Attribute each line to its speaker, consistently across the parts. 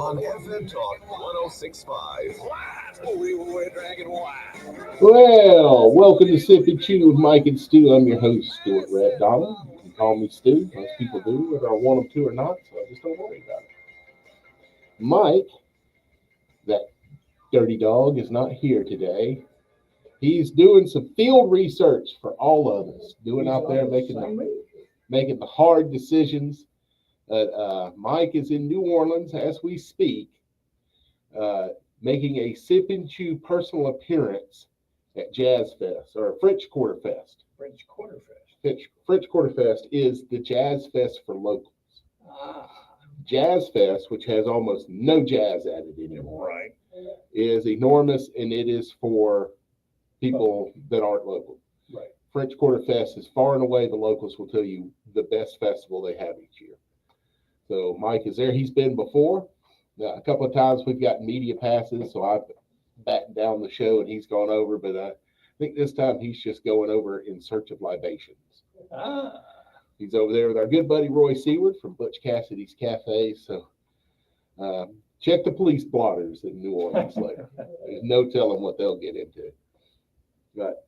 Speaker 1: on FM Talk 1065.
Speaker 2: Well, welcome to Sip and Chew with Mike and Stu. I'm your host, Stuart Red Donald. You can call me Stu. Most people do, whether I want them to or not, so I just don't worry about it. Mike, that dirty dog, is not here today. He's doing some field research for all of us, doing out there making the hard decisions. Mike is in New Orleans as we speak, making a Sip and Chew personal appearance at Jazz Fest or French Quarter Fest. French Quarter Fest is the Jazz Fest for locals. Jazz Fest, which has almost no jazz added anymore,
Speaker 3: Right.
Speaker 2: is enormous, and it is for people that aren't local.
Speaker 3: Right.
Speaker 2: French Quarter Fest is far and away, the locals will tell you, the best festival they have each year. So Mike is there. He's been before. A couple of times we've got media passes, so I've backed down the show and he's gone over, but I think this time he's just going over in search of libations. He's over there with our good buddy Roy Seward from Butch Cassidy's Cafe. So check the police blotters in New Orleans later. There's no telling what they'll get into. But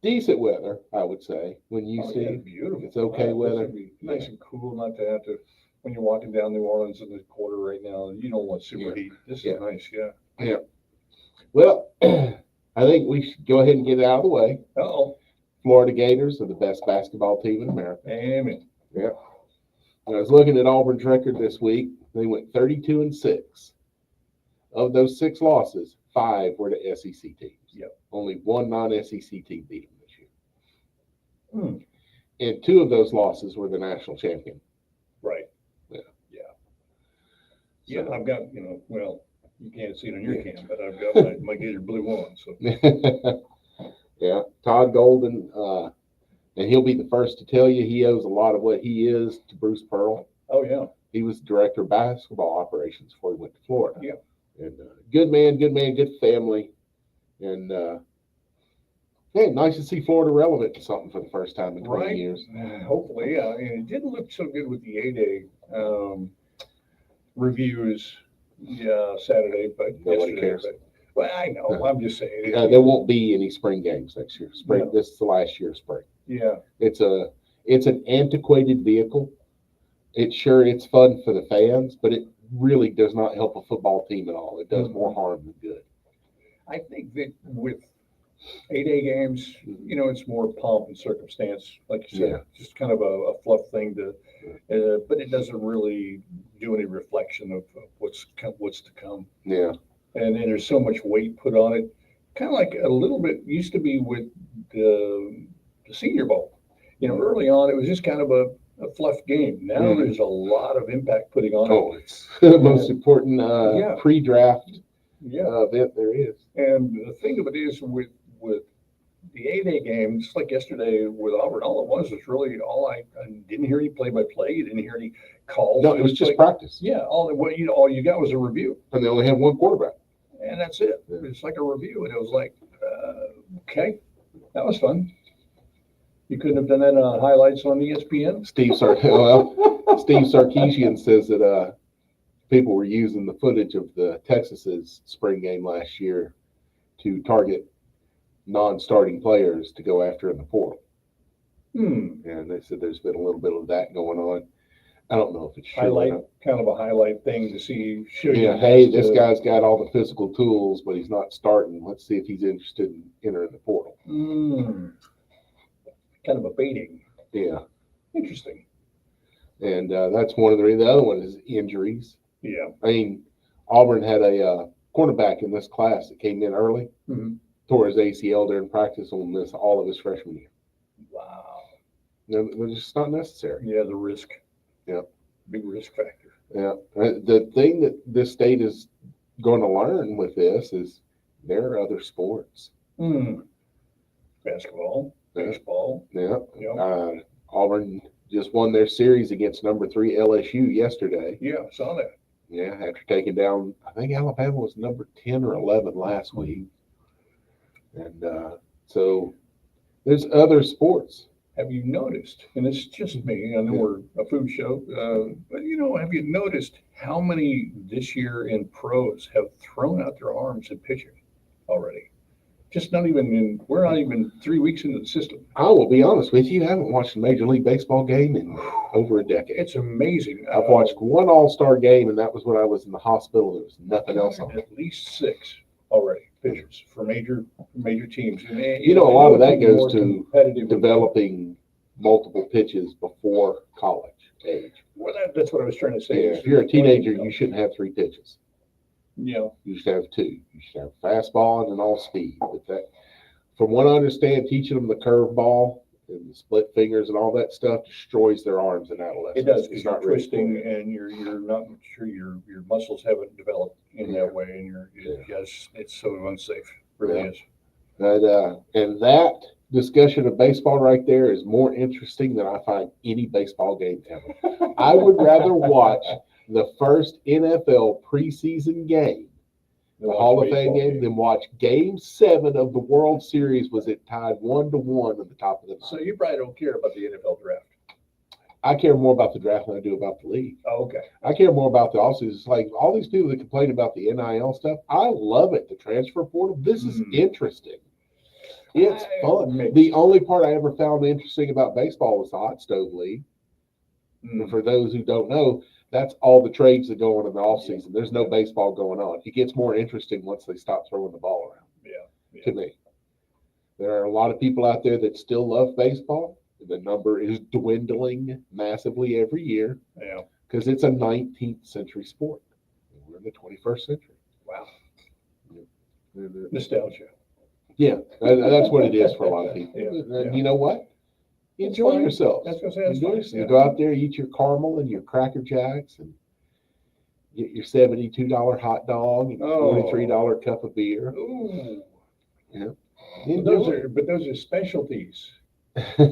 Speaker 2: decent weather, I would say, when you see
Speaker 3: It's beautiful.
Speaker 2: it's okay weather.
Speaker 3: It's nice and cool, not to have to, when you're walking down New Orleans in the quarter right now, you don't want super heat. This is nice, yeah.
Speaker 2: Well, I think we should go ahead and get it out of the way.
Speaker 3: Uh-oh.
Speaker 2: Florida Gators are the best basketball team in America.
Speaker 3: Amen.
Speaker 2: Yeah. I was looking at Auburn's record this week. They went 32-6. Of those 6 losses, 5 were to SEC teams.
Speaker 3: Yep.
Speaker 2: Only one non-SEC team beat them this year.
Speaker 3: Hmm.
Speaker 2: And 2 of those losses were the national champion.
Speaker 3: Right.
Speaker 2: Yeah.
Speaker 3: Yeah,
Speaker 2: So-
Speaker 3: I've got, well, you can't see it on your cam, but I've got my Gator blue on, so.
Speaker 2: Yeah, Todd Golden, and he'll be the first to tell you he owes a lot of what he is to Bruce Pearl.
Speaker 3: Oh, yeah.
Speaker 2: He was director of basketball operations before he went to Florida.
Speaker 3: Yeah.
Speaker 2: And good man, good family. And nice to see Florida relevant to something for the first time in 20 years.
Speaker 3: Hopefully, yeah. And it didn't look so good with the A-Day reviews Saturday, but
Speaker 2: Nobody
Speaker 3: yesterday,
Speaker 2: cares.
Speaker 3: Well, I know. I'm just saying.
Speaker 2: There won't be any spring games next year.
Speaker 3: No.
Speaker 2: This is the last year of spring.
Speaker 3: Yeah.
Speaker 2: It's an antiquated vehicle. It's fun for the fans, but it really does not help a football team at all. It does more harm than good.
Speaker 3: I think that with A-Day games, it's more pomp and circumstance, like you said, just kind of a fluff thing but it doesn't really do any reflection of what's to come.
Speaker 2: Yeah.
Speaker 3: And then there's so much weight put on it, kind of like a little bit used to be with the Senior Bowl. Early on, it was just kind of a fluff game. Now there's a lot of impact putting on it.
Speaker 2: Oh, it's the most important pre-draft
Speaker 3: Yeah.
Speaker 2: event there is.
Speaker 3: And the thing of it is with the A-Day game, just like yesterday with Auburn, all it was really I didn't hear any play-by-play. You didn't hear any calls.
Speaker 2: No, it was just practice.
Speaker 3: Yeah, all you got was a review.
Speaker 2: And they only had one quarterback.
Speaker 3: And that's it.
Speaker 2: Yeah.
Speaker 3: It's like a review. And it was like, okay, that was fun. You couldn't have done that on highlights on ESPN?
Speaker 2: Steve Sarkisian says that people were using the footage of the Texas's spring game last year to target non-starting players to go after in the portal. And they said there's been a little bit of that going on. I don't know if it's true.
Speaker 3: Kind of a highlight thing to see.
Speaker 2: Hey, this guy's got all the physical tools, but he's not starting. Let's see if he's interested in entering the portal.
Speaker 3: Kind of a baiting.
Speaker 2: Yeah.
Speaker 3: Interesting.
Speaker 2: And that's one of the other one is injuries.
Speaker 3: Yeah.
Speaker 2: I mean, Auburn had a cornerback in this class that came in early, tore his ACL during practice, and will miss all of his freshman year.
Speaker 3: Wow.
Speaker 2: It's just not necessary.
Speaker 3: Yeah, the risk.
Speaker 2: Yeah.
Speaker 3: Big risk factor.
Speaker 2: Yeah. The thing that this state is going to learn with this is there are other sports.
Speaker 3: Basketball, baseball.
Speaker 2: Yeah.
Speaker 3: Yeah.
Speaker 2: Auburn just won their series against number 3 LSU yesterday.
Speaker 3: Yeah, I saw that.
Speaker 2: Yeah, after taking down, I think Alabama was number 10 or 11 last week. And so there's other sports.
Speaker 3: have you noticed, and it's just me, I know we're a food show, but have you noticed how many this year in pros have thrown out their arms in pitching already? We're not even 3 weeks into the system.
Speaker 2: I will be honest with you, I haven't watched a Major League Baseball game in over a decade.
Speaker 3: It's amazing.
Speaker 2: I've watched one All-Star game, and that was when I was in the hospital. There was nothing else on.
Speaker 3: At least 6 already pitchers for major teams. And,
Speaker 2: A lot of that goes to
Speaker 3: competitive
Speaker 2: developing multiple pitches before college age.
Speaker 3: Well, that's what I was trying to say.
Speaker 2: Yeah, if you're a teenager, you shouldn't have 3 pitches.
Speaker 3: Yeah.
Speaker 2: You should have 2. You should have fastball and an all speed. But that, from what I understand, teaching them the curveball and the split fingers and all that stuff destroys their arms in adolescence.
Speaker 3: It does,
Speaker 2: It's
Speaker 3: because you're
Speaker 2: not really
Speaker 3: twisting
Speaker 2: cool.
Speaker 3: and you're not sure your muscles haven't developed in that way, and it's so unsafe. Really
Speaker 2: Yeah.
Speaker 3: is.
Speaker 2: And that discussion of baseball right there is more interesting than I find any baseball game ever. I would rather watch the first NFL preseason game, the Hall of Fame game, than watch Game 7 of the World Series. Was it tied 1-1 at the top of the ninth?
Speaker 3: So you probably don't care about the NFL draft.
Speaker 2: I care more about the draft than I do about the league.
Speaker 3: Oh, okay.
Speaker 2: I care more about the offseason. It's like all these people that complain about the NIL stuff. I love it. The transfer portal. This is interesting. It's fun. The only part I ever found interesting about baseball was the hot stove league. And for those who don't know, that's all the trades that go on in the offseason. There's no baseball going on. It gets more interesting once they stop throwing the ball around.
Speaker 3: Yeah.
Speaker 2: To me, there are a lot of people out there that still love baseball. The number is dwindling massively every year.
Speaker 3: Yeah.
Speaker 2: Because it's a 19th century sport. We're in the 21st century.
Speaker 3: Wow.
Speaker 2: Yeah.
Speaker 3: Nostalgia.
Speaker 2: Yeah, that's what it is for a lot of people.
Speaker 3: Yeah.
Speaker 2: And you know what? Enjoy yourselves.
Speaker 3: That's what I was
Speaker 2: Enjoy
Speaker 3: saying.
Speaker 2: yourselves. Go out there, eat your caramel and your Cracker Jacks, and get your $72 hot dog and your $43 cup of beer.
Speaker 3: Ooh.
Speaker 2: Yeah.
Speaker 3: But those are specialties. Those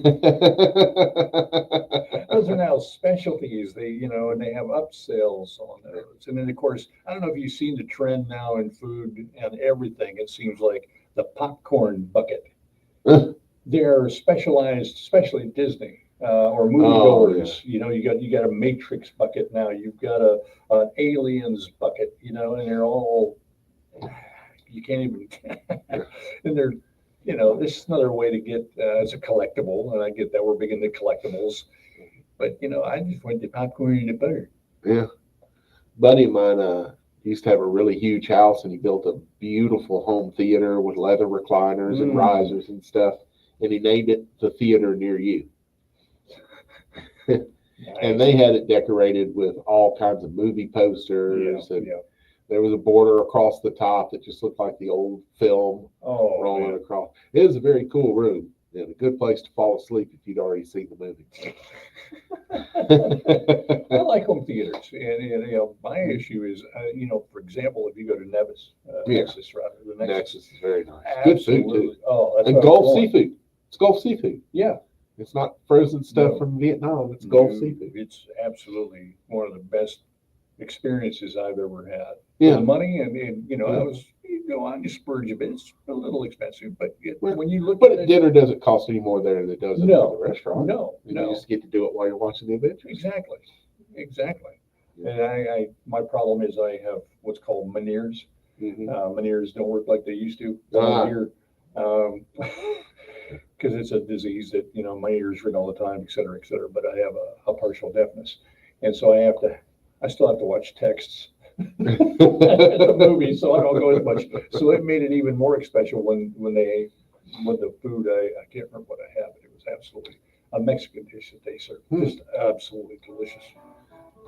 Speaker 3: are now specialties. And they have upsells on those. And then, of course, I don't know if you've seen the trend now in food and everything. It seems like the popcorn bucket. They're specialized, especially at Disney or moviegoers.
Speaker 2: Yeah.
Speaker 3: You got a Matrix bucket now. You've got an Aliens bucket. And they're all, you can't even. And they're. This is another way to get as a collectible, and I get that we're big into collectibles. But I just went to popcorn and the butter.
Speaker 2: Yeah, buddy of mine used to have a really huge house, and he built a beautiful home theater with leather recliners and risers and stuff, and he named it the Theater Near You.
Speaker 3: Nice.
Speaker 2: And they had it decorated with all kinds of movie posters, and there was a border across the top that just looked like the old film rolling across. It was a very cool room and a good place to fall asleep if you'd already seen the movie.
Speaker 3: I like home theaters, and my issue is, for example, if you go to Nevis, Nexus, rather, the
Speaker 2: Nexus is very nice.
Speaker 3: Absolutely.
Speaker 2: Good food too.
Speaker 3: Oh, that's
Speaker 2: And
Speaker 3: what
Speaker 2: Gulf
Speaker 3: I'm
Speaker 2: seafood. It's Gulf seafood.
Speaker 3: Yeah.
Speaker 2: It's not frozen stuff
Speaker 3: No.
Speaker 2: from Vietnam. It's Gulf seafood.
Speaker 3: It's absolutely one of the best experiences I've ever had.
Speaker 2: Yeah.
Speaker 3: The money and you go on, you splurge a bit. It's a little expensive, but when you look
Speaker 2: But
Speaker 3: at it,
Speaker 2: dinner doesn't cost any more there than it does at
Speaker 3: No.
Speaker 2: the restaurant.
Speaker 3: no.
Speaker 2: You just get to do it while you're watching the event.
Speaker 3: Exactly. And my problem is I have what's called Meniere's.
Speaker 2: Mm-hmm.
Speaker 3: Meniere's don't work like they used to here, because it's a disease that my ears ring all the time, et cetera, et cetera. But I have a partial deafness, and so I still have to watch texts at the movie, so I don't go as much. So it made it even more special when the food, I can't remember what I had, but it was absolutely a Mexican dish that they served. Just absolutely delicious.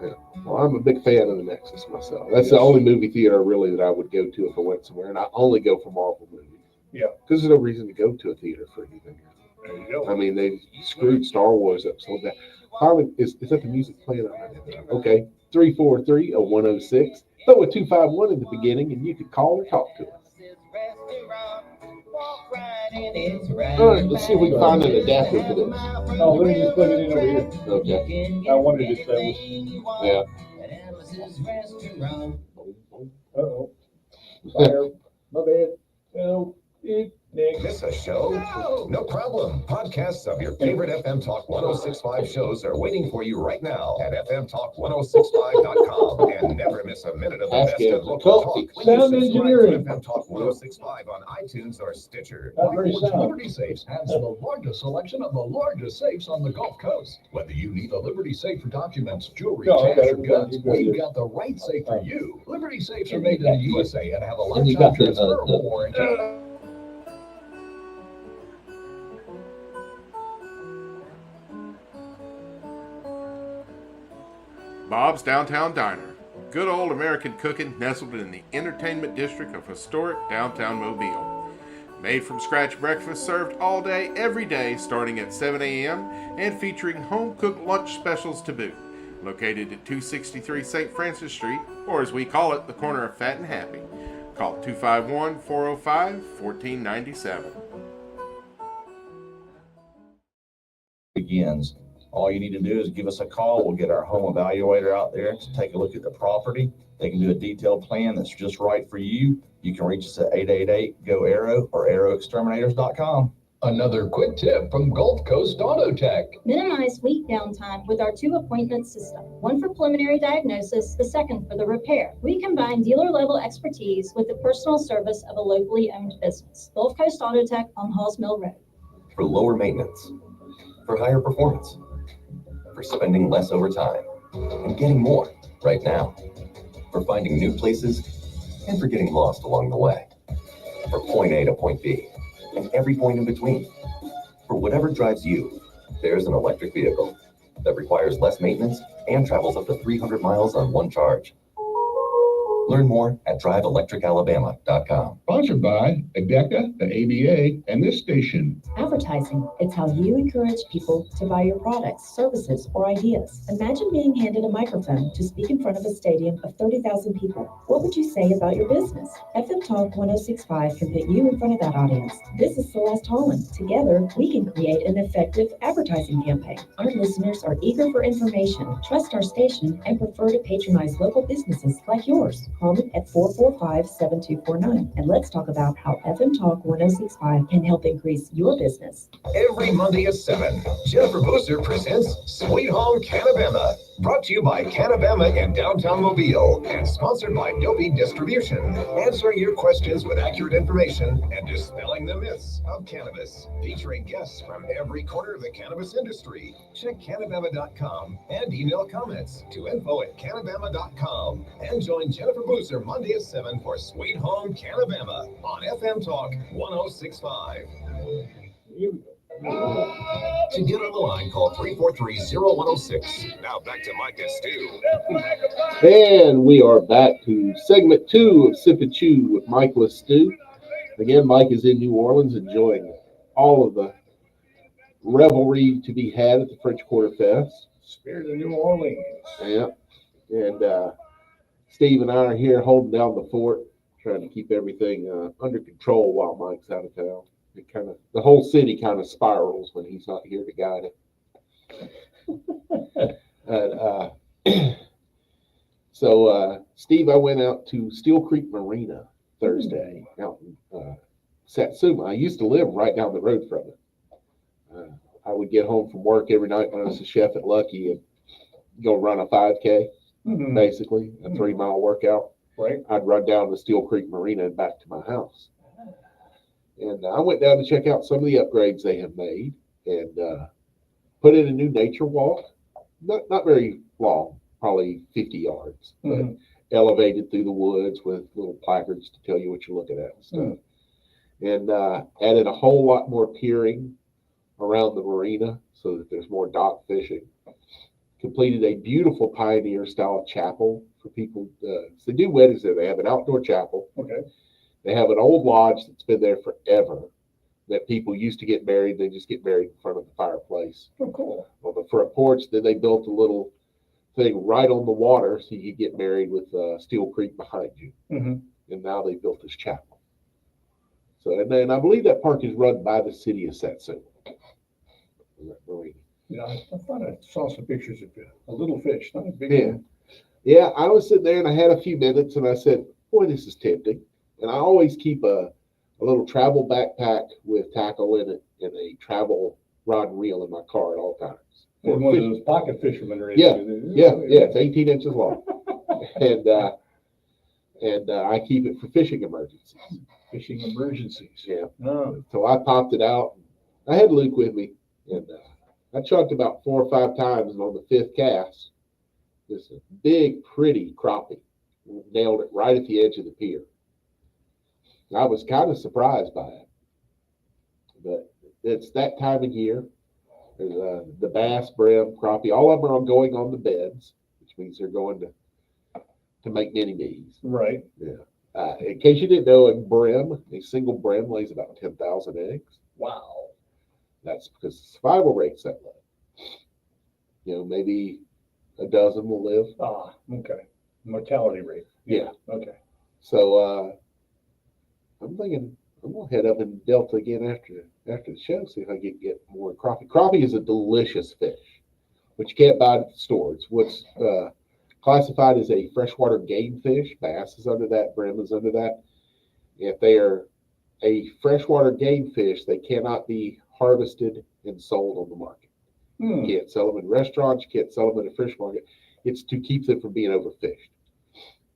Speaker 2: Yeah. Well, I'm a big fan of the Nexus myself. That's the only movie theater really that I would go to if I went somewhere, and I only go for Marvel movies.
Speaker 3: Yeah.
Speaker 2: Because there's no reason to go to a theater for anything.
Speaker 3: There you go.
Speaker 2: I mean, they screwed Star Wars up so bad. Harley, is that the music playing? Okay. 343-0106. Throw a 251 in the beginning, and you can call or talk to us. All right, let's see if we can find an adapter for this.
Speaker 3: Oh, let me just plug it in over here.
Speaker 2: Okay.
Speaker 3: I wanted it established.
Speaker 2: Yeah.
Speaker 3: Uh-oh. Fire. My bad. No. Nick.
Speaker 1: Miss a show? No problem. Podcasts of your favorite FM Talk 1065 shows are waiting for you right now at fmtalk1065.com. And never miss a minute of the best of local talk. When you
Speaker 3: Sound
Speaker 1: subscribe to
Speaker 3: engineering.
Speaker 1: FM Talk 1065 on iTunes or Stitcher.
Speaker 3: Not very sound.
Speaker 4: Liberty Safes has the largest selection of the largest safes on the Gulf Coast. Whether you need a Liberty safe for documents, jewelry,
Speaker 3: No,
Speaker 4: cash,
Speaker 3: okay,
Speaker 4: or goods,
Speaker 3: you got it.
Speaker 4: we've got the right safe for you. Liberty Safes are made in the USA and have a
Speaker 5: And you got
Speaker 4: lifetime
Speaker 5: the,
Speaker 4: transferable warranty.
Speaker 6: Bob's Downtown Diner. Good old American cooking nestled in the entertainment district of historic downtown Mobile. Made from scratch breakfast served all day, every day, starting at 7 a.m. and featuring home-cooked lunch specials to boot. Located at 263 St. Francis Street, or as we call it, the corner of Fat and Happy. Call 251-405-1497.
Speaker 7: Begins. All you need to do is give us a call. We'll get our home evaluator out there to take a look at the property. They can do a detailed plan that's just right for you. You can reach us at 888-GO-ARROW or arrowexterminators.com.
Speaker 4: Another quick tip from Gulf Coast Auto Tech.
Speaker 8: Minimize week downtime with our 2-appointment system. One for preliminary diagnosis, the second for the repair. We combine dealer-level expertise with the personal service of a locally owned business. Gulf Coast Auto Tech on Halls Mill Road.
Speaker 9: For lower maintenance, for higher performance, for spending less overtime, and getting more right now, for finding new places, and for getting lost along the way, for point A to point B, and every point in between. For whatever drives you, there's an electric vehicle that requires less maintenance and travels up to 300 miles on one charge. Learn more at driveelectricalabama.com.
Speaker 10: Sponsored by ADECA, the ABA, and this station.
Speaker 11: Advertising. It's how you encourage people to buy your products, services, or ideas. Imagine being handed a microphone to speak in front of a stadium of 30,000 people. What would you say about your business? FM Talk 1065 can put you in front of that audience. This is Celeste Holland. Together, we can create an effective advertising campaign. Our listeners are eager for information, trust our station, and prefer to patronize local businesses like yours. Call me at 445-7249, and let's talk about how FM Talk 1065 can help increase your business.
Speaker 1: Every Monday at 7, Jennifer Boozer presents Sweet Home Canabama. Brought to you by Canabama in downtown Mobile and sponsored by Dopey Distribution. Answering your questions with accurate information and dispelling the myths of cannabis. Featuring guests from every corner of the cannabis industry. Check Canabama.com and email comments to info@Canabama.com. And join Jennifer Boozer Monday at 7 for Sweet Home Canabama on FM Talk 1065. To get on the line, call 343-0106. Now back to Mike and Stu.
Speaker 2: And we are back to segment 2 of Sip and Chew with Michael and Stu. Again, Mike is in New Orleans enjoying all of the revelry to be had at the French Quarter Fest.
Speaker 3: Spirit of New Orleans.
Speaker 2: Yeah. And Steve and I are here holding down the fort, trying to keep everything under control while Mike's out of town. The whole city kind of spirals when he's not here to guide it. So, Steve, I went out to Steel Creek Marina Thursday out in Satsuma. I used to live right down the road from it. I would get home from work every night when I was a chef at Lucky and go run a 5K, basically, a 3-mile workout.
Speaker 3: Right.
Speaker 2: I'd run down to Steel Creek Marina and back to my house. And I went down to check out some of the upgrades they have made and put in a new nature walk. Not very long, probably 50 yards, but elevated through the woods with little placards to tell you what you're looking at and stuff. And added a whole lot more piering around the marina so that there's more dock fishing. Completed a beautiful pioneer-style chapel for people. So they do weddings there. They have an outdoor chapel.
Speaker 3: Okay.
Speaker 2: They have an old lodge that's been there forever that people used to get married. They just get married in front of the fireplace.
Speaker 3: Oh, cool.
Speaker 2: On the front porch, then they built a little thing right on the water so you could get married with Steel Creek behind you. And now they built this chapel. So, and then I believe that park is run by the city of Satsuma.
Speaker 3: Yeah, I thought I saw some pictures of a little fish, not a big one.
Speaker 2: Yeah, I was sitting there and I had a few minutes and I said, boy, this is tempting. And I always keep a a little travel backpack with tackle in it and a travel rod and reel in my car at all times.
Speaker 3: And one of those pocket fishermen or
Speaker 2: Yeah,
Speaker 3: anything.
Speaker 2: Yeah, it's 18 inches long. and I keep it for fishing emergencies.
Speaker 3: Fishing emergencies.
Speaker 2: Yeah.
Speaker 3: Oh,
Speaker 2: So I popped it out. I had Luke with me, and I chucked about 4 or 5 times, and on the 5th cast, this big, pretty crappie nailed it right at the edge of the pier. I was kind of surprised by it, but it's that time of year. There's the bass, brim, crappie. All of them are going on the beds, which means they're going to make mini me's.
Speaker 3: right.
Speaker 2: In case you didn't know, a single brim lays about 10,000 eggs.
Speaker 3: Wow.
Speaker 2: That's because the survival rate's that low. You know, maybe a dozen will live.
Speaker 3: Ah, okay. Mortality rate.
Speaker 2: Yeah.
Speaker 3: Okay.
Speaker 2: So I'm thinking I'm gonna head up in Delta again after the show, see if I can get more crappie. Crappie is a delicious fish, but you can't buy it at the store. It's what's classified as a freshwater game fish. Bass is under that, brim is under that. If they are a freshwater game fish, they cannot be harvested and sold on the market. You can't sell them in restaurants, you can't sell them in a fish market. It's to keep them from being overfished.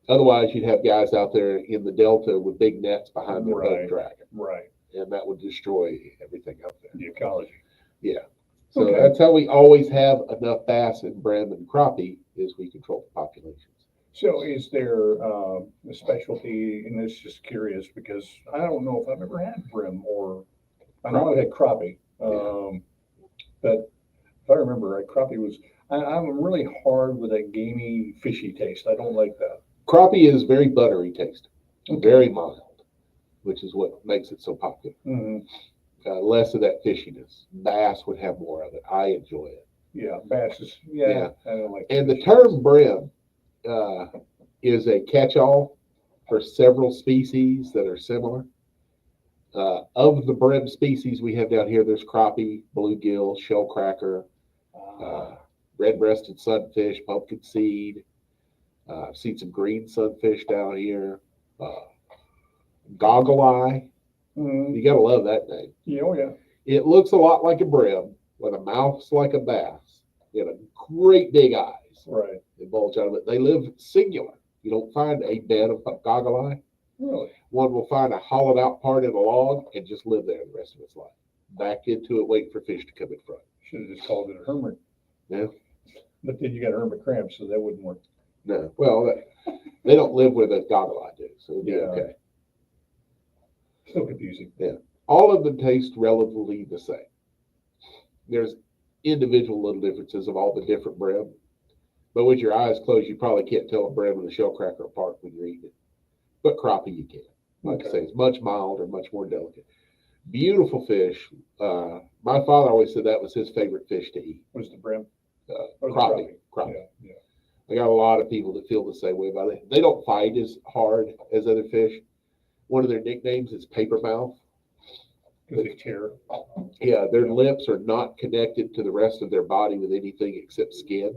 Speaker 2: Otherwise, you'd have guys out there in the Delta with big nets behind their boat dragging,
Speaker 3: Right.
Speaker 2: and that would destroy everything out there.
Speaker 3: The ecology.
Speaker 2: Yeah. So
Speaker 3: Okay.
Speaker 2: that's how we always have enough bass and brim and crappie, is we control the populations.
Speaker 3: So is there a specialty, and this is just curious because I don't know if I've ever had brim or, I know I've had crappie. But if I remember right, crappie was, I'm really hard with that gamey, fishy taste. I don't like that.
Speaker 2: Crappie is very buttery tasting,
Speaker 3: Okay.
Speaker 2: very mild, which is what makes it so popular.
Speaker 3: Mhm.
Speaker 2: Less of that fishiness. Bass would have more of it. I enjoy it.
Speaker 3: Yeah, bass is, yeah, I don't like.
Speaker 2: And the
Speaker 3: fish.
Speaker 2: term brim is a catch-all for several species that are similar. Of the brim species we have down here, there's crappie, bluegill, shellcracker, red-breasted sunfish, pumpkin seed. I've seen some green sunfish down here. Goggle eye. You gotta love that name.
Speaker 3: Yeah, oh yeah.
Speaker 2: It looks a lot like a brim with a mouth like a bass and a great big eyes.
Speaker 3: Right.
Speaker 2: They bulge out of it. They live singular. You don't find a bed of goggle eye.
Speaker 3: Really?
Speaker 2: One will find a hollowed out part in a log and just live there the rest of its life. Back into it, waiting for fish to come in front.
Speaker 3: Should have just called it a hermit.
Speaker 2: Yeah.
Speaker 3: But then you got hermit crabs, so that wouldn't work.
Speaker 2: No. Well, they don't live where the goggle eye do, so it'd be
Speaker 3: Yeah.
Speaker 2: okay.
Speaker 3: Still confusing.
Speaker 2: All of them taste relatively the same. There's individual little differences of all the different brim, but with your eyes closed, you probably can't tell a brim and a shellcracker apart when you're eating it. But crappie, you can. Like I say, it's much milder, much more delicate. Beautiful fish. My father always said that was his favorite fish to eat.
Speaker 3: Was the brim? Or the
Speaker 2: Crappie.
Speaker 3: Yeah.
Speaker 2: I got a lot of people that feel the same way about it. They don't fight as hard as other fish. One of their nicknames is paper mouth.
Speaker 3: Because they tear.
Speaker 2: Yeah, their lips are not connected to the rest of their body with anything except skin.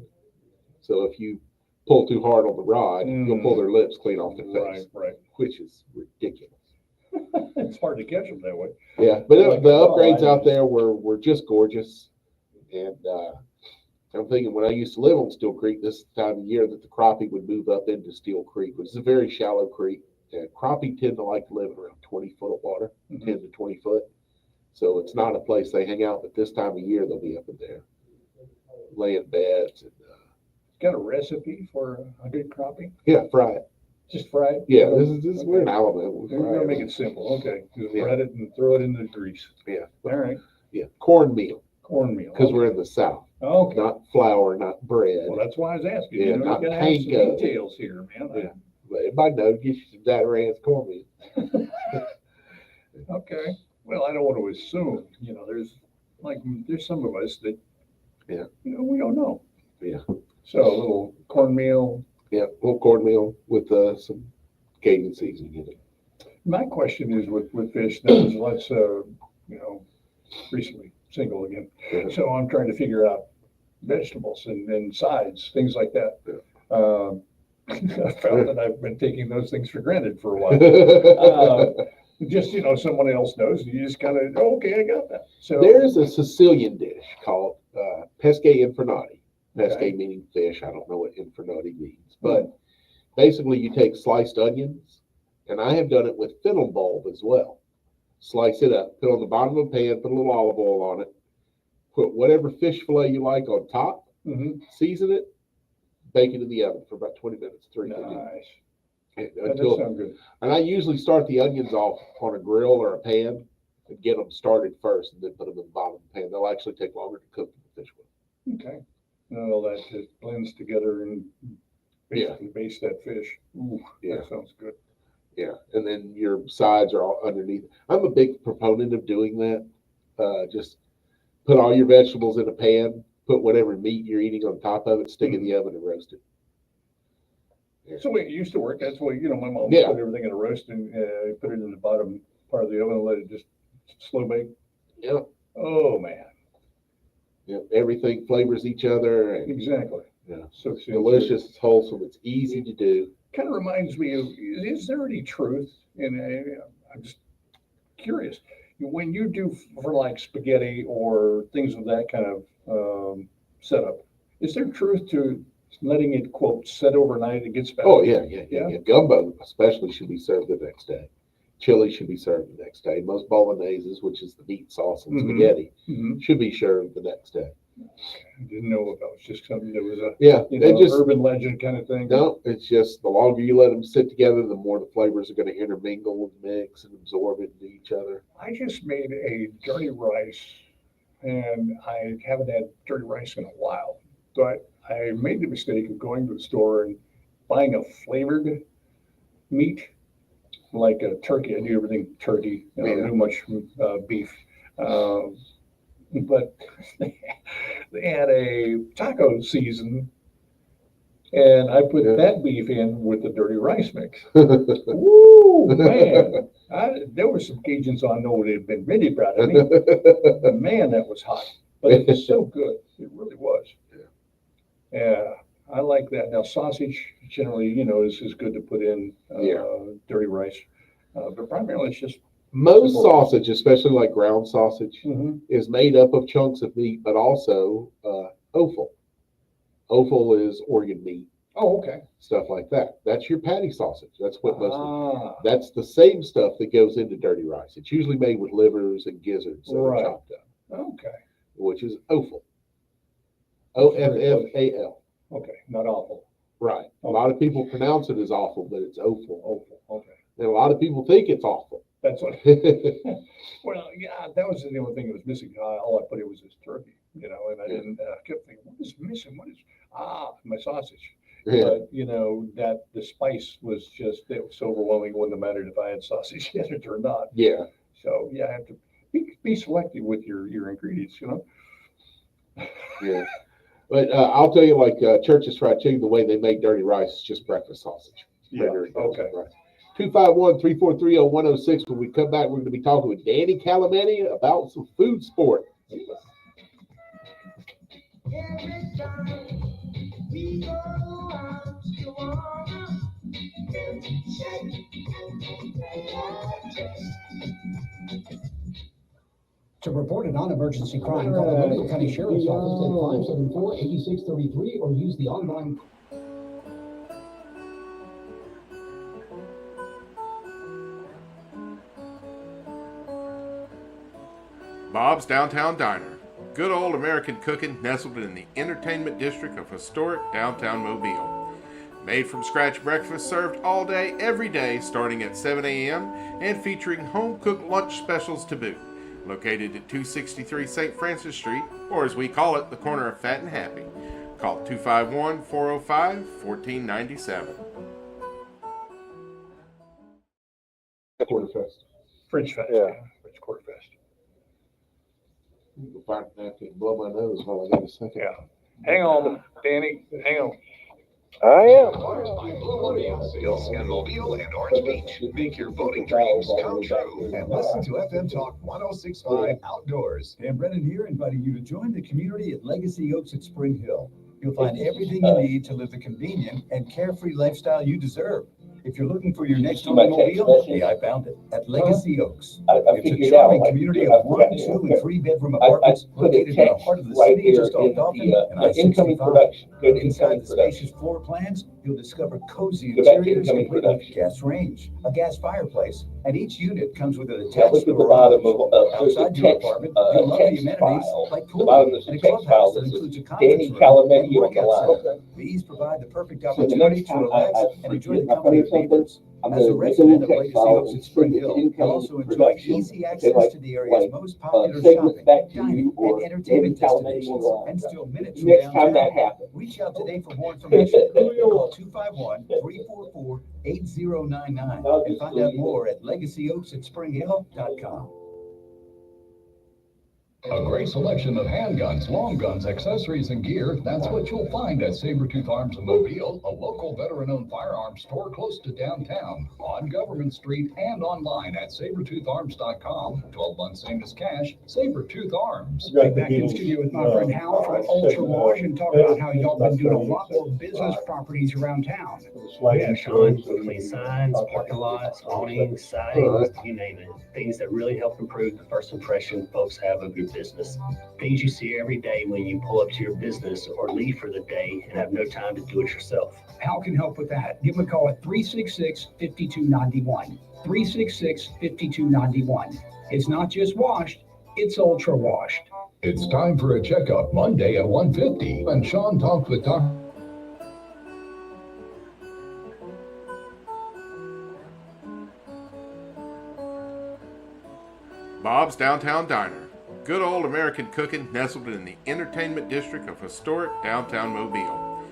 Speaker 2: So if you pull too hard on the rod, you'll pull their lips clean off their face,
Speaker 3: Right.
Speaker 2: which is ridiculous.
Speaker 3: It's hard to catch them that way.
Speaker 2: Yeah, but
Speaker 3: Like
Speaker 2: the
Speaker 3: a
Speaker 2: upgrades
Speaker 3: walleye.
Speaker 2: out there were just gorgeous. And I'm thinking when I used to live on Steel Creek, this time of year that the crappie would move up into Steel Creek, which is a very shallow creek. And crappie tend to like to live around 20 foot of water, 10 to 20 foot. So it's not a place they hang out, but this time of year they'll be up in there laying beds. And,
Speaker 3: Got a recipe for a good crappie?
Speaker 2: yeah, fry it.
Speaker 3: Just fry it?
Speaker 2: Yeah, this is we're in Alabama. We
Speaker 3: We're
Speaker 2: fry
Speaker 3: gonna
Speaker 2: it.
Speaker 3: make it simple. Okay. Just
Speaker 2: Yeah.
Speaker 3: bread it and throw it into the grease.
Speaker 2: Yeah,
Speaker 3: All right.
Speaker 2: yeah, cornmeal
Speaker 3: Cornmeal.
Speaker 2: because we're in the South,
Speaker 3: Okay.
Speaker 2: not flour, not bread.
Speaker 3: Well, that's why I was asking.
Speaker 2: Yeah,
Speaker 3: You know,
Speaker 2: not
Speaker 3: you gotta have some
Speaker 2: panko.
Speaker 3: details here, man.
Speaker 2: Yeah. But everybody knows, get you some Zatarans cornmeal.
Speaker 3: Okay. Well, I don't want to assume, there's some of us that,
Speaker 2: Yeah.
Speaker 3: we don't know.
Speaker 2: Yeah.
Speaker 3: So a little cornmeal.
Speaker 2: Yeah, little cornmeal with some Cajun seasoning in it.
Speaker 3: My question is with fish, let's, recently single again.
Speaker 2: Yeah.
Speaker 3: So I'm trying to figure out vegetables and sides, things like that. I found that I've been taking those things for granted for a while. Just, someone else knows, you just kind of, okay, I got that. So
Speaker 2: There's a Sicilian dish called pesce infernati. Pesce
Speaker 3: Okay.
Speaker 2: meaning fish. I don't know what infernati means, but basically you take sliced onions, and I have done it with fennel bulb as well. Slice it up, put it on the bottom of a pan, put a little olive oil on it, put whatever fish fillet you like on top,
Speaker 3: Mhm.
Speaker 2: season it, bake it in the oven for about 20 minutes, 350.
Speaker 3: Nice. That does
Speaker 2: Until,
Speaker 3: sound good.
Speaker 2: and I usually start the onions off on a grill or a pan and get them started first and then put them in the bottom of the pan. They'll actually take longer to cook than the fish will.
Speaker 3: Okay. And all that just blends together and basically base that fish. Ooh,
Speaker 2: Yeah.
Speaker 3: that sounds good.
Speaker 2: Yeah, and then your sides are all underneath. I'm a big proponent of doing that. Just put all your vegetables in a pan, put whatever meat you're eating on top of it, stick it in the oven and roast it.
Speaker 3: So the way it used to work. That's the way, my mom
Speaker 2: Yeah.
Speaker 3: put everything in a roast and put it in the bottom part of the oven and let it just slow bake.
Speaker 2: Yeah,
Speaker 3: Oh, man.
Speaker 2: yeah, everything flavors each other and
Speaker 3: Exactly.
Speaker 2: Yeah.
Speaker 3: So it's
Speaker 2: delicious, it's wholesome, it's easy to do.
Speaker 3: Kind of reminds me of, is there any truth in, I'm just curious, when you do for like spaghetti or things of that kind of setup, is there truth to letting it, quote, set overnight, it gets better?
Speaker 2: Oh, yeah. Gumbo especially should be served the next day. Chili should be served the next day. Most bologneses, which is the meat sauce and
Speaker 3: Mhm.
Speaker 2: spaghetti,
Speaker 3: Mhm.
Speaker 2: should be served the next day.
Speaker 3: I didn't know if that was just something that was a,
Speaker 2: Yeah, it just
Speaker 3: urban legend kind of thing.
Speaker 2: no. It's just the longer you let them sit together, the more the flavors are going to intermingle and mix and absorb into each other.
Speaker 3: I just made a dirty rice, and I haven't had dirty rice in a while. But I made the mistake of going to the store and buying a flavored meat, like a turkey. I do everything turkey. I don't
Speaker 2: Yeah.
Speaker 3: do much beef. But they had a taco season, and I put
Speaker 2: Yeah.
Speaker 3: that beef in with the dirty rice mix. Woo, man. There were some Cajuns I know that had been really proud of me. Man, that was hot. But it was so good. It really was. Yeah, I like that. Now, sausage generally, is good to put in dirty rice. But primarily it's just,
Speaker 2: Most sausage, especially like ground sausage,
Speaker 3: Mhm.
Speaker 2: is made up of chunks of meat, but also offal. Offal is organ meat,
Speaker 3: oh, okay.
Speaker 2: stuff like that. That's your patty sausage. That's what most.
Speaker 3: Ah,
Speaker 2: That's the same stuff that goes into dirty rice. It's usually made with livers and gizzards that
Speaker 3: Right.
Speaker 2: are chopped up,
Speaker 3: okay.
Speaker 2: which is offal. OFFAL.
Speaker 3: Okay, not awful.
Speaker 2: Right. A lot of people pronounce it as awful, but it's offal.
Speaker 3: Awful, okay.
Speaker 2: And a lot of people think it's awful.
Speaker 3: That's what, well, yeah, that was the only thing that was missing. All I put in was this turkey, and I didn't, kept thinking, what is missing? My sausage.
Speaker 2: Yeah.
Speaker 3: But, that the spice was just, it was so overwhelming. It wouldn't have mattered if I had sausage in it or not.
Speaker 2: Yeah.
Speaker 3: So, yeah, I have to be selective with your ingredients,
Speaker 2: Yeah. But I'll tell you, like Church's Fried Chicken, the way they make dirty rice is just breakfast sausage.
Speaker 3: Yeah,
Speaker 2: Rendering those
Speaker 3: okay.
Speaker 2: rice. 251-343-0106. When we come back, we're going to be talking with Danny Calamani about some food sport.
Speaker 5: Every time we go out to warm and shake
Speaker 12: To report a non-emergency crime, call the Mobile County Sheriff's Office at 574-8633 or use the online.
Speaker 6: Bob's Downtown Diner. Good old American cooking nestled in the entertainment district of historic downtown Mobile. Made from scratch breakfast served all day, every day, starting at 7 a.m. and featuring home-cooked lunch specials to boot. Located at 263 St. Francis Street, or as we call it, the corner of Fat and Happy. Call 251-405-1497.
Speaker 2: Quarter Fest.
Speaker 3: French Fest.
Speaker 2: Yeah.
Speaker 3: French Quarter Fest.
Speaker 2: Go find a napkin and blow my nose while I got a second.
Speaker 3: Yeah. Hang on, Danny. Hang on.
Speaker 2: I am.
Speaker 1: Bars by Blue Automobile in Mobile and Orange Beach. Make your boating dreams come true. And listen to FM Talk 106.5 Outdoors.
Speaker 4: Dan Brennan here, inviting you to join the community at Legacy Oaks at Spring Hill. You'll find everything you need to live the convenient and carefree lifestyle you deserve.
Speaker 12: If you're looking for your next
Speaker 13: See my text
Speaker 12: automobile,
Speaker 13: message?
Speaker 12: hey, I found it at Legacy Oaks.
Speaker 13: I
Speaker 12: It's a
Speaker 13: figured out.
Speaker 12: charming community of 1, 2, and 3 bedroom apartments
Speaker 13: put a
Speaker 12: located in the
Speaker 13: text
Speaker 12: heart of the
Speaker 13: right
Speaker 12: city
Speaker 13: there
Speaker 12: just
Speaker 13: in
Speaker 12: off Dolphin and
Speaker 13: the incoming
Speaker 12: I-65.
Speaker 13: production. Go to
Speaker 12: Inside
Speaker 13: incoming
Speaker 12: the
Speaker 13: production.
Speaker 12: spacious floor plans, you'll discover cozy
Speaker 13: Go back to
Speaker 12: interiors
Speaker 13: incoming
Speaker 12: complete with
Speaker 13: production.
Speaker 12: gas range, a gas fireplace, and each unit comes with an
Speaker 13: Now
Speaker 12: attached
Speaker 13: look at the
Speaker 12: garage.
Speaker 13: bottom of, there's a
Speaker 12: Outside your
Speaker 13: text,
Speaker 12: apartment,
Speaker 13: a
Speaker 12: you'll love the
Speaker 13: text
Speaker 12: amenities
Speaker 13: file.
Speaker 12: like
Speaker 13: The
Speaker 12: pooling
Speaker 13: bottom is
Speaker 12: and
Speaker 13: a
Speaker 12: a
Speaker 13: text file
Speaker 12: clubhouse that
Speaker 13: that
Speaker 12: includes a
Speaker 13: says
Speaker 12: conference
Speaker 13: Danny
Speaker 12: room and
Speaker 13: Calamenti on the
Speaker 12: workout
Speaker 13: line.
Speaker 12: center. These provide the perfect
Speaker 13: So the
Speaker 12: opportunity
Speaker 13: next
Speaker 12: to
Speaker 13: time
Speaker 12: relax and enjoy the
Speaker 13: forget my
Speaker 12: company
Speaker 13: funny
Speaker 12: of
Speaker 13: something,
Speaker 12: neighbors.
Speaker 13: I'm
Speaker 12: As a
Speaker 13: gonna make a
Speaker 12: resident
Speaker 13: little
Speaker 12: of
Speaker 13: text
Speaker 12: Legacy
Speaker 13: file
Speaker 12: Oaks
Speaker 13: and
Speaker 12: at Spring
Speaker 13: send it to
Speaker 12: Hill, you'll
Speaker 13: incoming
Speaker 12: also enjoy
Speaker 13: production.
Speaker 12: easy
Speaker 13: Say
Speaker 12: access
Speaker 13: like,
Speaker 12: to the area's
Speaker 13: like,
Speaker 12: most popular
Speaker 13: segments
Speaker 12: shopping,
Speaker 13: back to
Speaker 12: dining,
Speaker 13: you or
Speaker 12: and entertainment
Speaker 13: Danny Calamenti on
Speaker 12: destinations,
Speaker 13: the line.
Speaker 12: and still minutes from
Speaker 13: Next time that
Speaker 12: downtown.
Speaker 13: happens.
Speaker 12: Reach out today for more information. Call 251-344-8099 and find out more at legacyoaks@springhill.com.
Speaker 4: A great selection of handguns, long guns, accessories, and gear. That's what you'll find at Sabretooth Arms in Mobile, a local veteran-owned firearms store close to downtown, on Government Street, and online at sabretooth.arms.com. 12 months same as cash. Sabretooth Arms.
Speaker 12: Right back in the studio with my friend Hal from Ultra Wash and talk about how y'all been doing a lot more business properties around town.
Speaker 14: Yeah, Sean, clean signs, parking lots, awnings, sidings, you name it. Things that really help improve the first impression folks have of your business. Things you see every day when you pull up to your business or leave for the day and have no time to do it yourself.
Speaker 12: Hal can help with that. Give him a call at 366-5291. 366-5291. It's not just washed, it's Ultra Washed.
Speaker 4: It's time for a checkup Monday at 1:50, and Sean talked with Dr.
Speaker 6: Bob's Downtown Diner. Good old American cooking nestled in the entertainment district of historic downtown Mobile.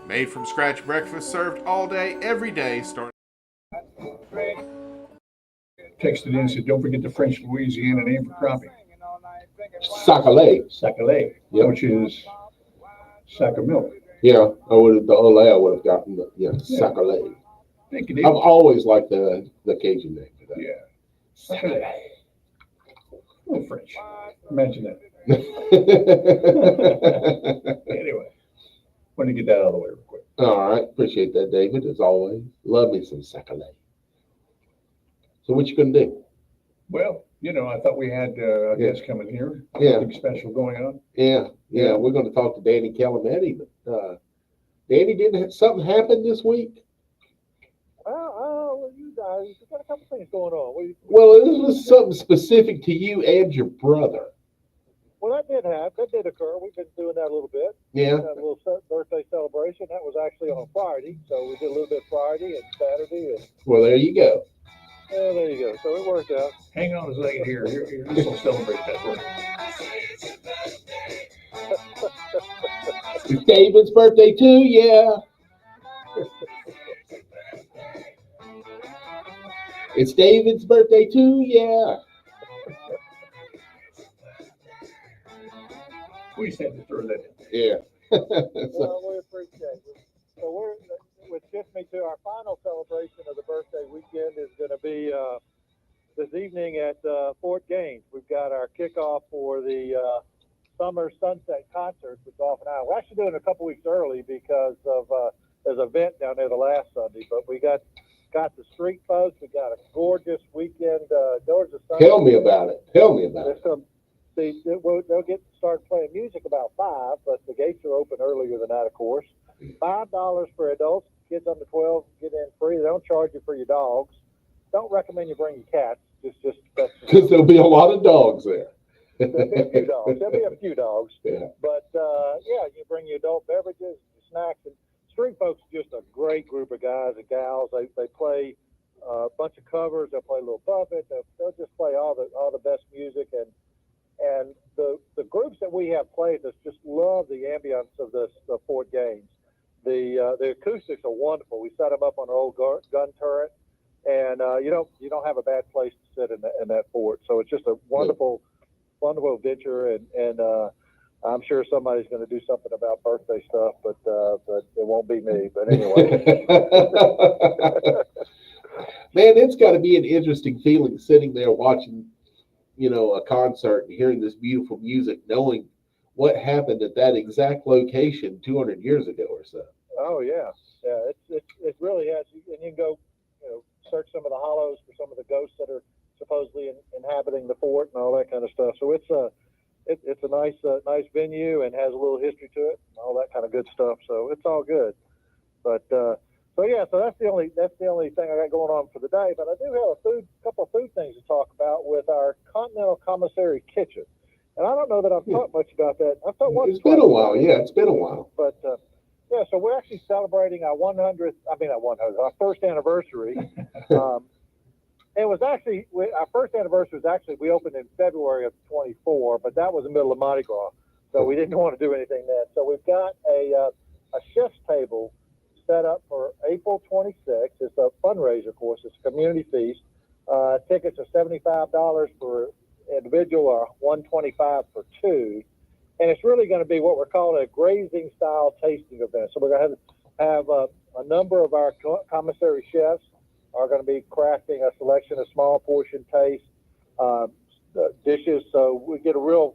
Speaker 6: Made from scratch breakfast served all day, every day, starting.
Speaker 3: Texted in and said, don't forget the French Louisiana name for crappie.
Speaker 2: Sacalay.
Speaker 3: Sacalay,
Speaker 2: Yep.
Speaker 3: which is sack of milk.
Speaker 2: Yeah, I would the Olay I would have gotten the Sacalay.
Speaker 3: Thank you,
Speaker 2: I've
Speaker 3: Dave.
Speaker 2: always liked the Cajun name for that.
Speaker 3: Yeah. Sacalay. Oh, French. Imagine that. Anyway, want to get that out of the way real quick.
Speaker 2: All right, appreciate that, David, as always. Love me some Sacalay. So what you gonna do?
Speaker 3: Well, you know, I thought we had a
Speaker 2: Yeah.
Speaker 3: guest coming here.
Speaker 2: Yeah.
Speaker 3: Something special going on.
Speaker 2: Yeah, we're gonna talk to Danny Calamenti, but Danny, something happen this week?
Speaker 15: Well, you guys, you got a couple things going on.
Speaker 2: Well, this was something specific to you and your brother.
Speaker 15: Well, that did occur. We've been doing that a little bit.
Speaker 2: Yeah.
Speaker 15: Had a little birthday celebration. That was actually on Friday, so we did a little bit Friday and Saturday, and
Speaker 2: Well, there you go.
Speaker 15: there you go. So it worked out.
Speaker 3: Hang on a second here. Here, this will celebrate that birthday.
Speaker 2: It's David's birthday too, yeah. It's David's birthday too, yeah.
Speaker 3: We just had to throw that in.
Speaker 2: Yeah.
Speaker 15: Well, we appreciate it. So which gets me to our final celebration of the birthday weekend is going to be this evening at Fort Gaines. We've got our kickoff for the Summer Sunset Concert with Dolphin Island. We're actually doing it a couple weeks early because of there's an event down there the last Sunday, but we got the street folks. We got a gorgeous weekend, gorgeous Sunday.
Speaker 2: Tell me about it. They'll
Speaker 15: get start playing music about 5, but the gates are open earlier than that, of course. $5 for adults. Kids under 12 get in free. They don't charge you for your dogs. Don't recommend you bring your cats.
Speaker 2: Because there'll be a lot of dogs there.
Speaker 15: There'll be a few dogs. There'll be a few dogs.
Speaker 2: Yeah.
Speaker 15: But yeah, you bring your adult beverages, your snacks, and Street Folks are just a great group of guys and gals. They play a bunch of covers. They'll play Little Puppet. They'll just play all the best music, and the groups that we have played this just love the ambience of the Fort Gaines. The acoustics are wonderful. We set them up on an old gun turret, and you don't have a bad place to sit in that fort. So it's just a wonderful venture, and I'm sure somebody's going to do something about birthday stuff, but it won't be me. But anyway.
Speaker 2: Man, it's got to be an interesting feeling sitting there watching, a concert and hearing this beautiful music, knowing what happened at that exact location 200 years ago or so.
Speaker 15: Oh yeah, it really has. And you can go search some of the hollows for some of the ghosts that are supposedly inhabiting the fort and all that kind of stuff. So it's a nice venue and has a little history to it and all that kind of good stuff. So it's all good. But so that's the only thing I got going on for the day. But I do have a couple of food things to talk about with our Continental Commissary Kitchen. And I don't know that I've talked much about that. I've talked once.
Speaker 2: It's been a while. Yeah, it's been a while.
Speaker 15: But so we're actually celebrating our our first anniversary. It was actually our first anniversary was actually we opened in February of 24, but that was the middle of Mardi Gras, so we didn't want to do anything then. So we've got a chef's table set up for April 26th. It's a fundraiser, of course. It's a community feast. Tickets are $75 for individual or $125 for two, and it's really going to be what we're calling a grazing style tasting event. So we're going to have a number of our commissary chefs are going to be crafting a selection of small portion taste dishes. So we get a real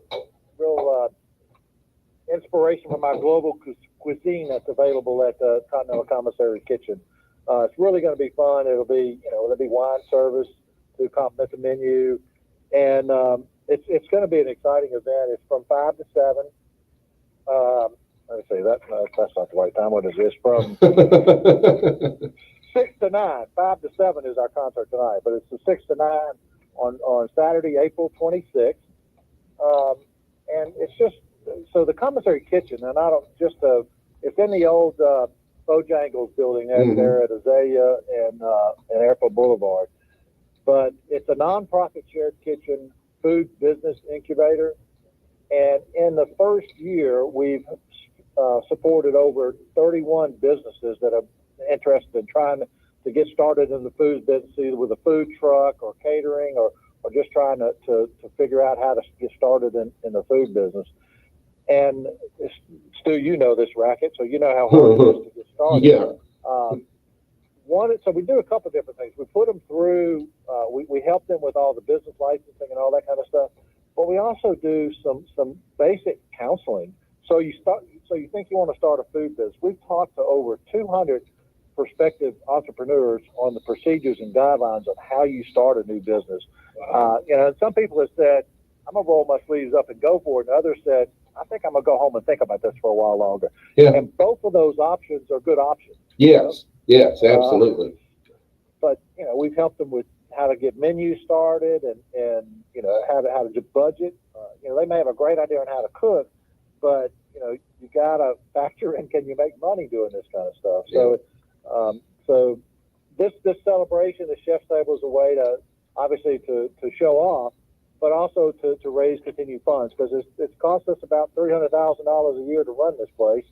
Speaker 15: inspiration from our global cuisine that's available at the Continental Commissary Kitchen. It's really going to be fun. There'll be wine service to complement the menu, and it's going to be an exciting event. It's from 5 to 7. Let me see, that's not the right time. What is this? From 6 to 9. 5 to 7 is our concert tonight, but it's the 6 to 9 on Saturday, April 26th. And it's just, so the Commissary Kitchen, and it's in the old Bojangles building there at Azalea and Airport Boulevard. But it's a nonprofit shared kitchen food business incubator. And in the first year, we've supported over 31 businesses that are interested in trying to get started in the food business, either with a food truck or catering or just trying to figure out how to get started in the food business. And Stu, you know this racket, so you know how hard it is to get started.
Speaker 2: Yeah.
Speaker 15: So we do a couple of different things. We put them through, we help them with all the business licensing and all that kind of stuff. But we also do some basic counseling. So you think you want to start a food business. We've talked to over 200 prospective entrepreneurs on the procedures and guidelines of how you start a new business.
Speaker 2: Wow.
Speaker 15: And some people have said, I'm going to roll my sleeves up and go for it. And others said, I think I'm going to go home and think about this for a while longer.
Speaker 2: Yeah.
Speaker 15: And both of those options are good options.
Speaker 2: Yes. Yes, absolutely.
Speaker 15: But, we've helped them with how to get menus started and how to do budget. They may have a great idea on how to cook, but, you got to factor in, can you make money doing this kind of stuff?
Speaker 2: Yeah.
Speaker 15: So this celebration, the Chef's Table, is a way to, obviously, to show off, but also to raise continued funds, because it's cost us about $300,000 a year to run this place.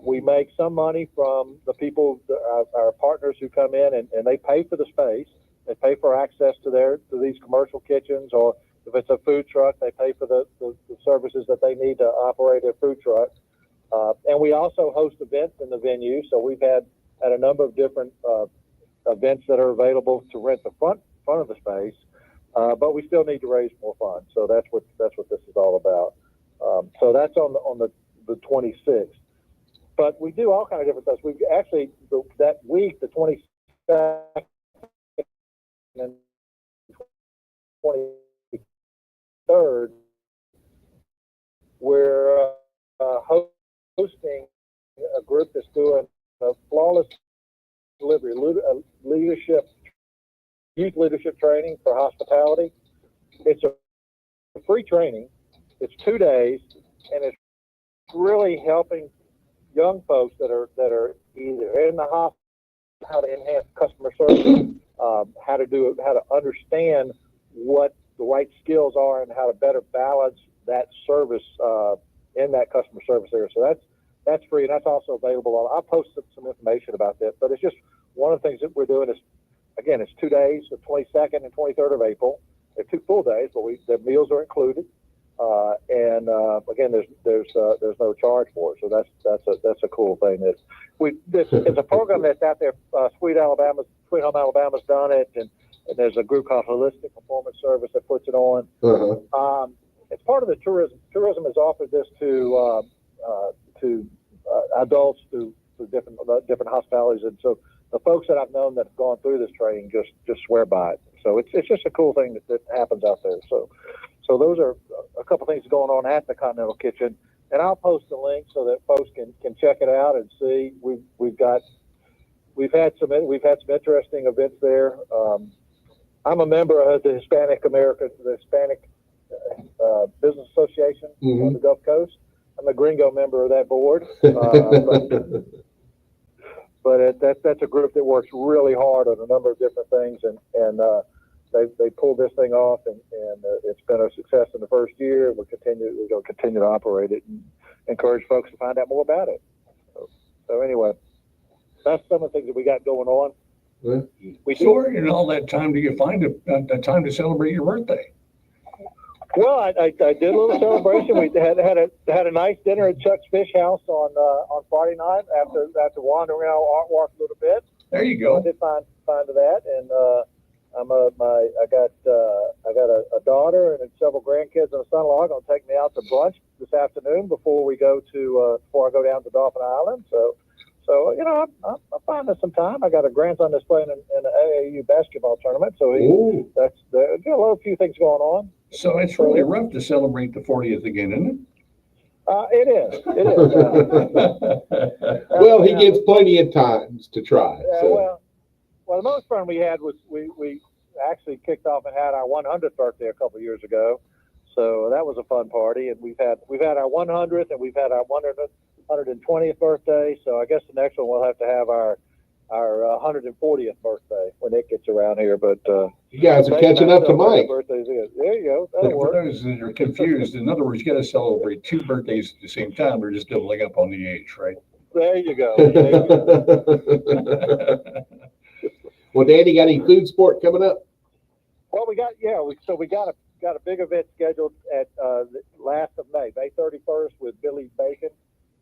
Speaker 15: We make some money from the people, our partners who come in and they pay for the space. They pay for access to these commercial kitchens, or if it's a food truck, they pay for the services that they need to operate a food truck. And we also host events in the venue. So we've had a number of different events that are available to rent the front of the space. But we still need to raise more funds. So that's what this is all about. So that's on the 26th. But we do all kinds of different things. We've actually, that week, the 22nd and 23rd, we're hosting a group that's doing a flawless delivery, youth leadership training for hospitality. It's a free training. It's 2 days, and it's really helping young folks that are either in the hospital, how to enhance customer service, how to understand what the right skills are and how to better balance that service in that customer service area. So that's free, and that's also available. I'll post some information about that, but it's just one of the things that we're doing is, again, it's 2 days, the 22nd and 23rd of April. They're 2 full days, but the meals are included. And again, there's no charge for it, so that's a cool thing. It's a program that's out there. Sweet Home Alabama's done it, and there's a group called Holistic Performance Service that puts it on.
Speaker 2: Uh-huh.
Speaker 15: It's part of the tourism. Tourism has offered this to adults through different hospitalities, and so the folks that I've known that have gone through this training just swear by it. So it's just a cool thing that happens out there. So those are a couple things going on at the Continental Kitchen, and I'll post a link so that folks can check it out and see. We've had some interesting events there. I'm a member of the Hispanic Business Association on the Gulf Coast. I'm a gringo member of that board. But that's a group that works really hard on a number of different things, and they pulled this thing off, and it's been a success in the first year. We're going to continue to operate it and encourage folks to find out more about it. So anyway, that's some of the things that we got going on.
Speaker 3: So where in all that time do you find a time to celebrate your birthday?
Speaker 15: Well, I did a little celebration. We had a nice dinner at Chuck's Fish House on Friday night after wandering around Artwalk a little bit.
Speaker 3: There you go.
Speaker 15: I did find to that, and I got a daughter and several grandkids and a son-in-law going to take me out to brunch this afternoon before I go down to Dolphin Island. So I'm finding some time. I got a grandson that's playing in the AAU basketball tournament, so there's a few things going on.
Speaker 3: So it's really rough to celebrate the 40th again, isn't it?
Speaker 15: It is.
Speaker 2: Well, he gets plenty of times to try.
Speaker 15: Yeah,
Speaker 2: So.
Speaker 15: Well, the most fun we had was we actually kicked off and had our 100th birthday a couple of years ago. So that was a fun party, and we've had our 100th and we've had our 120th birthday. So I guess the next one we'll have to have our 140th birthday when it gets around here. But
Speaker 2: you guys are catching up to Mike.
Speaker 15: Birthdays again. There you go. That'll
Speaker 3: For
Speaker 15: work.
Speaker 3: those that are confused, in other words, you got to celebrate two birthdays at the same time. We're just doubling up on the age, right?
Speaker 15: There you go. There you go.
Speaker 2: Well, Danny, got any food sport coming up?
Speaker 15: Well, we got a big event scheduled at the last of May 31st with Billy's Bacon.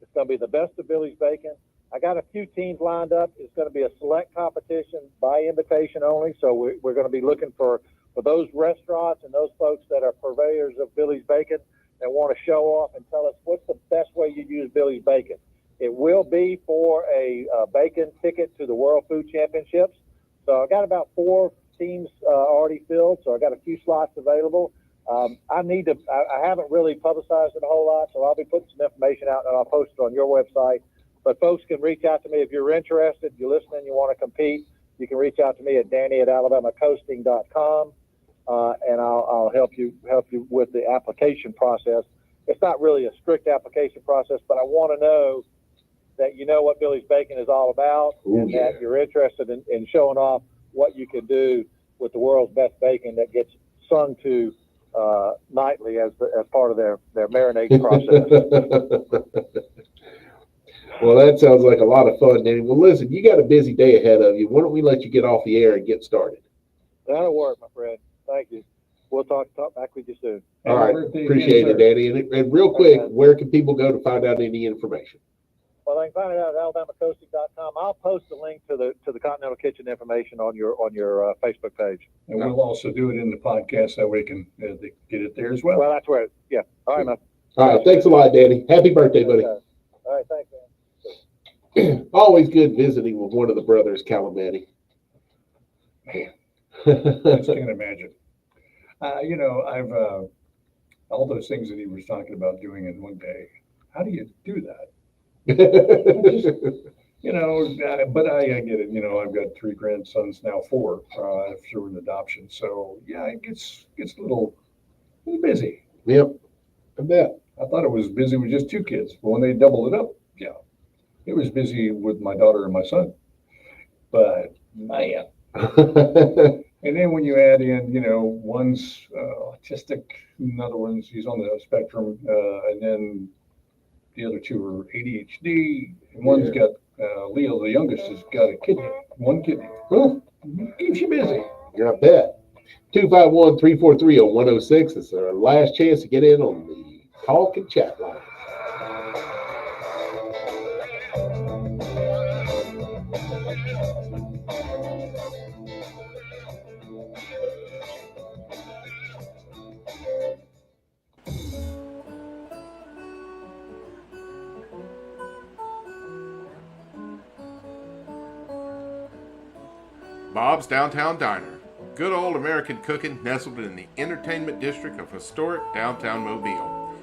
Speaker 15: It's going to be the best of Billy's Bacon. I got a few teams lined up. It's going to be a select competition by invitation only. So we're going to be looking for those restaurants and those folks that are purveyors of Billy's Bacon and want to show off and tell us what's the best way you use Billy's Bacon. It will be for a bacon ticket to the World Food Championships. So I got about 4 teams already filled. So I got a few slots available. I haven't really publicized it a whole lot, so I'll be putting some information out and I'll post it on your website. But folks can reach out to me if you're interested, you're listening, you want to compete. You can reach out to me at danny@alabamacoasting.com, and I'll help you with the application process. It's not really a strict application process, but I want to know that you know what Billy's Bacon is all about, and that you're interested in showing off what you can do with the world's best bacon that gets sung to nightly as part of their marinade process.
Speaker 2: Well, that sounds like a lot of fun, Danny. Well, listen, you got a busy day ahead of you. Why don't we let you get off the air and get started?
Speaker 15: That'll work, my friend. Thank you. We'll talk back with you soon.
Speaker 2: All right. Appreciate it, Danny. And real quick, where can people go to find out any information?
Speaker 15: Well, they can find it out at alabamacoasting.com. I'll post a link to the Continental Kitchen information on your Facebook page.
Speaker 3: And we'll also do it in the podcast that we can get it there as well.
Speaker 15: Well, that's where, yeah. All right, man.
Speaker 2: All right. Thanks a lot, Danny. Happy birthday, buddy.
Speaker 15: All right. Thanks, man.
Speaker 2: Always good visiting with one of the brothers, Calamati.
Speaker 3: Man, I just can't imagine. I've all those things that he was talking about doing in one day. How do you do that? But I get it. I've got 3 grandsons now, 4 through an adoption. So yeah, it gets a little busy.
Speaker 2: Yep, I bet.
Speaker 3: I thought it was busy with just 2 kids, but when they doubled it up, yeah, it was busy with my daughter and my son. But man. And then when you add in, one's autistic, another one's he's on the spectrum, and then the other 2 are ADHD, and one's got Leo, the youngest, has got a kidney, 1 kidney.
Speaker 2: Huh?
Speaker 3: Keeps you busy.
Speaker 2: Yeah, I bet. 251-343-0106 is our last chance to get in on the talk and chat line.
Speaker 6: Bob's Downtown Diner. Good old American cooking nestled in the entertainment district of historic downtown Mobile.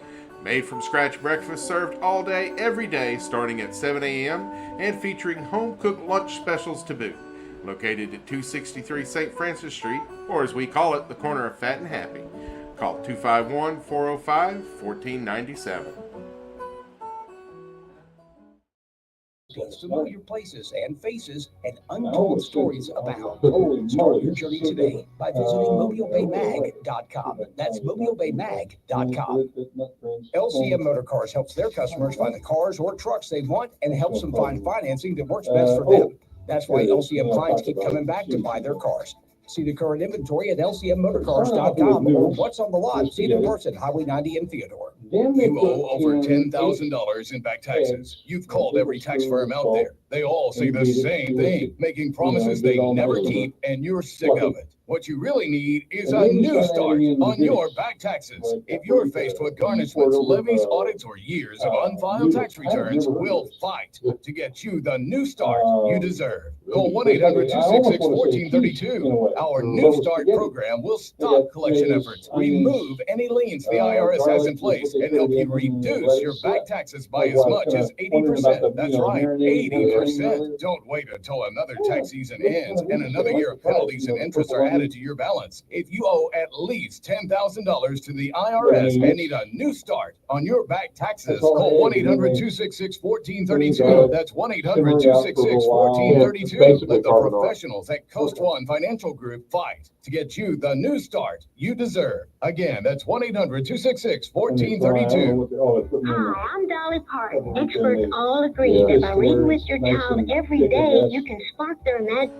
Speaker 6: Made from scratch breakfast served all day, every day, starting at 7 a.m. and featuring home-cooked lunch specials to boot. Located at 263 St. Francis Street, or as we call it, the corner of Fat and Happy. Call 251-405-1497.
Speaker 13: Familiar places and faces and untold stories abound. Start your journey today by visiting MobileBayMag.com. That's MobileBayMag.com. LCM Motor Cars helps their customers find the cars or trucks they want and helps them find financing that works best for them. That's why LCM clients keep coming back to buy their cars. See the current inventory at LCMMotorcars.com or what's on the lot. See it in person, Highway 90 in Theodore.
Speaker 10: You owe over $10,000 in back taxes. You've called every tax firm out there. They all say the same thing, making promises they never keep, and you're sick of it. What you really need is a new start on your back taxes. If you're faced with garnishments, levies, audits, or years of unfiled tax returns, we'll fight to get you the new start you deserve. Call 1-800-266-1432. Our New Start program will stop collection efforts, remove any liens the IRS has in place, and help you reduce your back taxes by as much as 80%. That's right, 80%. Don't wait until another tax season ends and another year of penalties and interest are added to your balance. If you owe at least $10,000 to the IRS and need a new start on your back taxes, call 1-800-266-1432. That's 1-800-266-1432. Let the professionals at Coast One Financial Group fight to get you the new start you deserve. Again, that's 1-800-266-1432.
Speaker 16: Hi, I'm Dolly Parton. Experts all agree that by reading with your child every day, you can spark their imagination.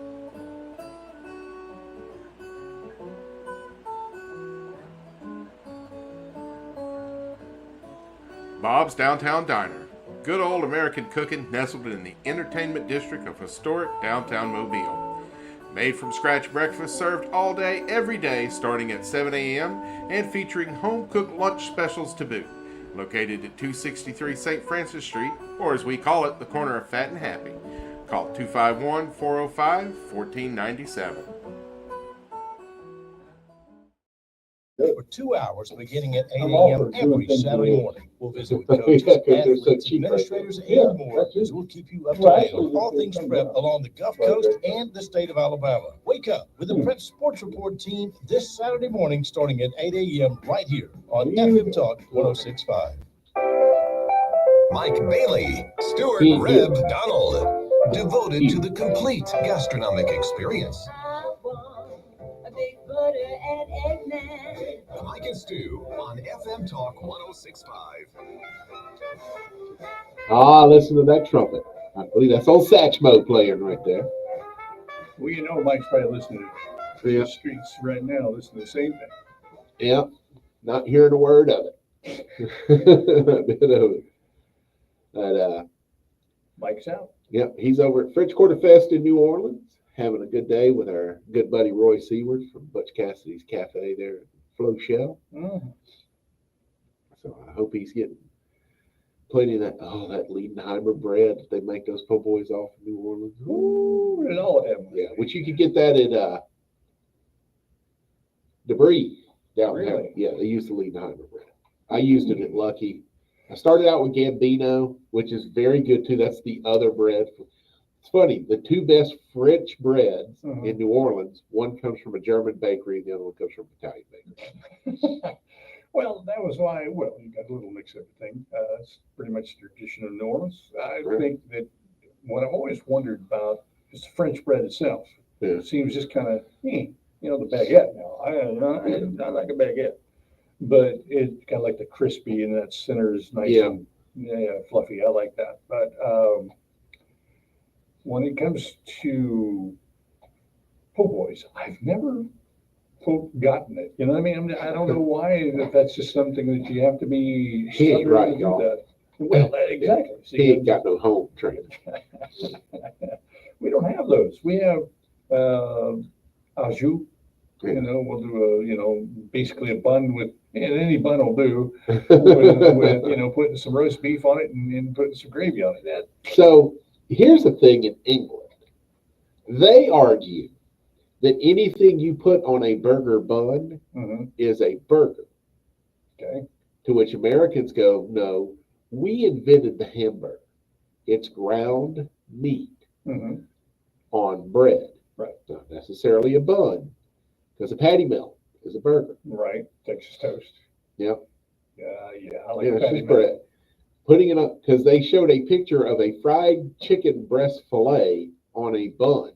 Speaker 6: Bob's Downtown Diner. Good old American cooking nestled in the entertainment district of historic downtown Mobile. Made from scratch breakfast served all day, every day, starting at 7 a.m. and featuring home-cooked lunch specials to boot. Located at 263 St. Francis Street, or as we call it, the corner of Fat and Happy. Call 251-405-1497.
Speaker 17: For 2 hours beginning at 8 a.m. every Saturday morning. We'll visit with coaches, athletes, administrators, and more as we'll keep you up to date on all things prep along the Gulf Coast and the state of Alabama. Wake up with the Prep Sports Report team this Saturday morning starting at 8 a.m. right here on FM Talk 106.5.
Speaker 1: Mike Bailey, Stuart Reb Donald, devoted to the complete gastronomic experience.
Speaker 5: Butter and eggman.
Speaker 1: Mike and Stu on FM Talk 106.5.
Speaker 2: Listen to that trumpet. I believe that's old Satchmo playing right there.
Speaker 3: Well, you know, Mike's probably listening to the streets right now, listening to the same thing.
Speaker 2: Yeah, not hearing a word of it. A bit of it. But,
Speaker 3: Mike's out.
Speaker 2: Yep, he's over at French Quarter Fest in New Orleans, having a good day with our good buddy Roy Seward from Butch Cassidy's Cafe there at Flo Shell.
Speaker 3: Mm-hmm.
Speaker 2: So I hope he's getting plenty of that Liedenheimer bread that they make those po' boys off in New Orleans.
Speaker 3: Ooh, and all of them.
Speaker 2: Yeah, which you could get that at Debris down there.
Speaker 3: Really?
Speaker 2: Yeah, they use the Liedenheimer bread. I used it at Lucky. I started out with Gambino, which is very good too. That's the other bread. It's funny, the two best French breads in New Orleans, one comes from a German bakery, and the other one comes from an Italian bakery.
Speaker 3: Well, that was why, you got a little mix of everything. It's pretty much the tradition of New Orleans. I think that what I've always wondered about is the French bread itself.
Speaker 2: Yeah.
Speaker 3: It seems just kind of, the baguette now. I like a baguette. But it's kind of like the crispy and that center is nice and fluffy. I like that. But when it comes to po' boys, I've never gotten it. You know what I mean? I don't know why that's just something that you have to be.
Speaker 2: He ain't right, y'all.
Speaker 3: That. Well, exactly. See,
Speaker 2: he ain't got no home training.
Speaker 3: We don't have those. We have au jus. We'll do basically a bun with, and any bun will do, with putting some roast beef on it and putting some gravy on it.
Speaker 2: So here's the thing in England. They argue that anything you put on a burger bun is a burger.
Speaker 3: Okay.
Speaker 2: To which Americans go, no, we invented the hamburger. It's ground meat on bread.
Speaker 3: Right.
Speaker 2: Not necessarily a bun, because a patty melt is a burger.
Speaker 3: Right. Texas toast.
Speaker 2: Yep.
Speaker 3: Yeah, I like
Speaker 2: Yeah, it's
Speaker 3: patty
Speaker 2: just
Speaker 3: melt.
Speaker 2: bread. Putting it up, because they showed a picture of a fried chicken breast fillet on a bun.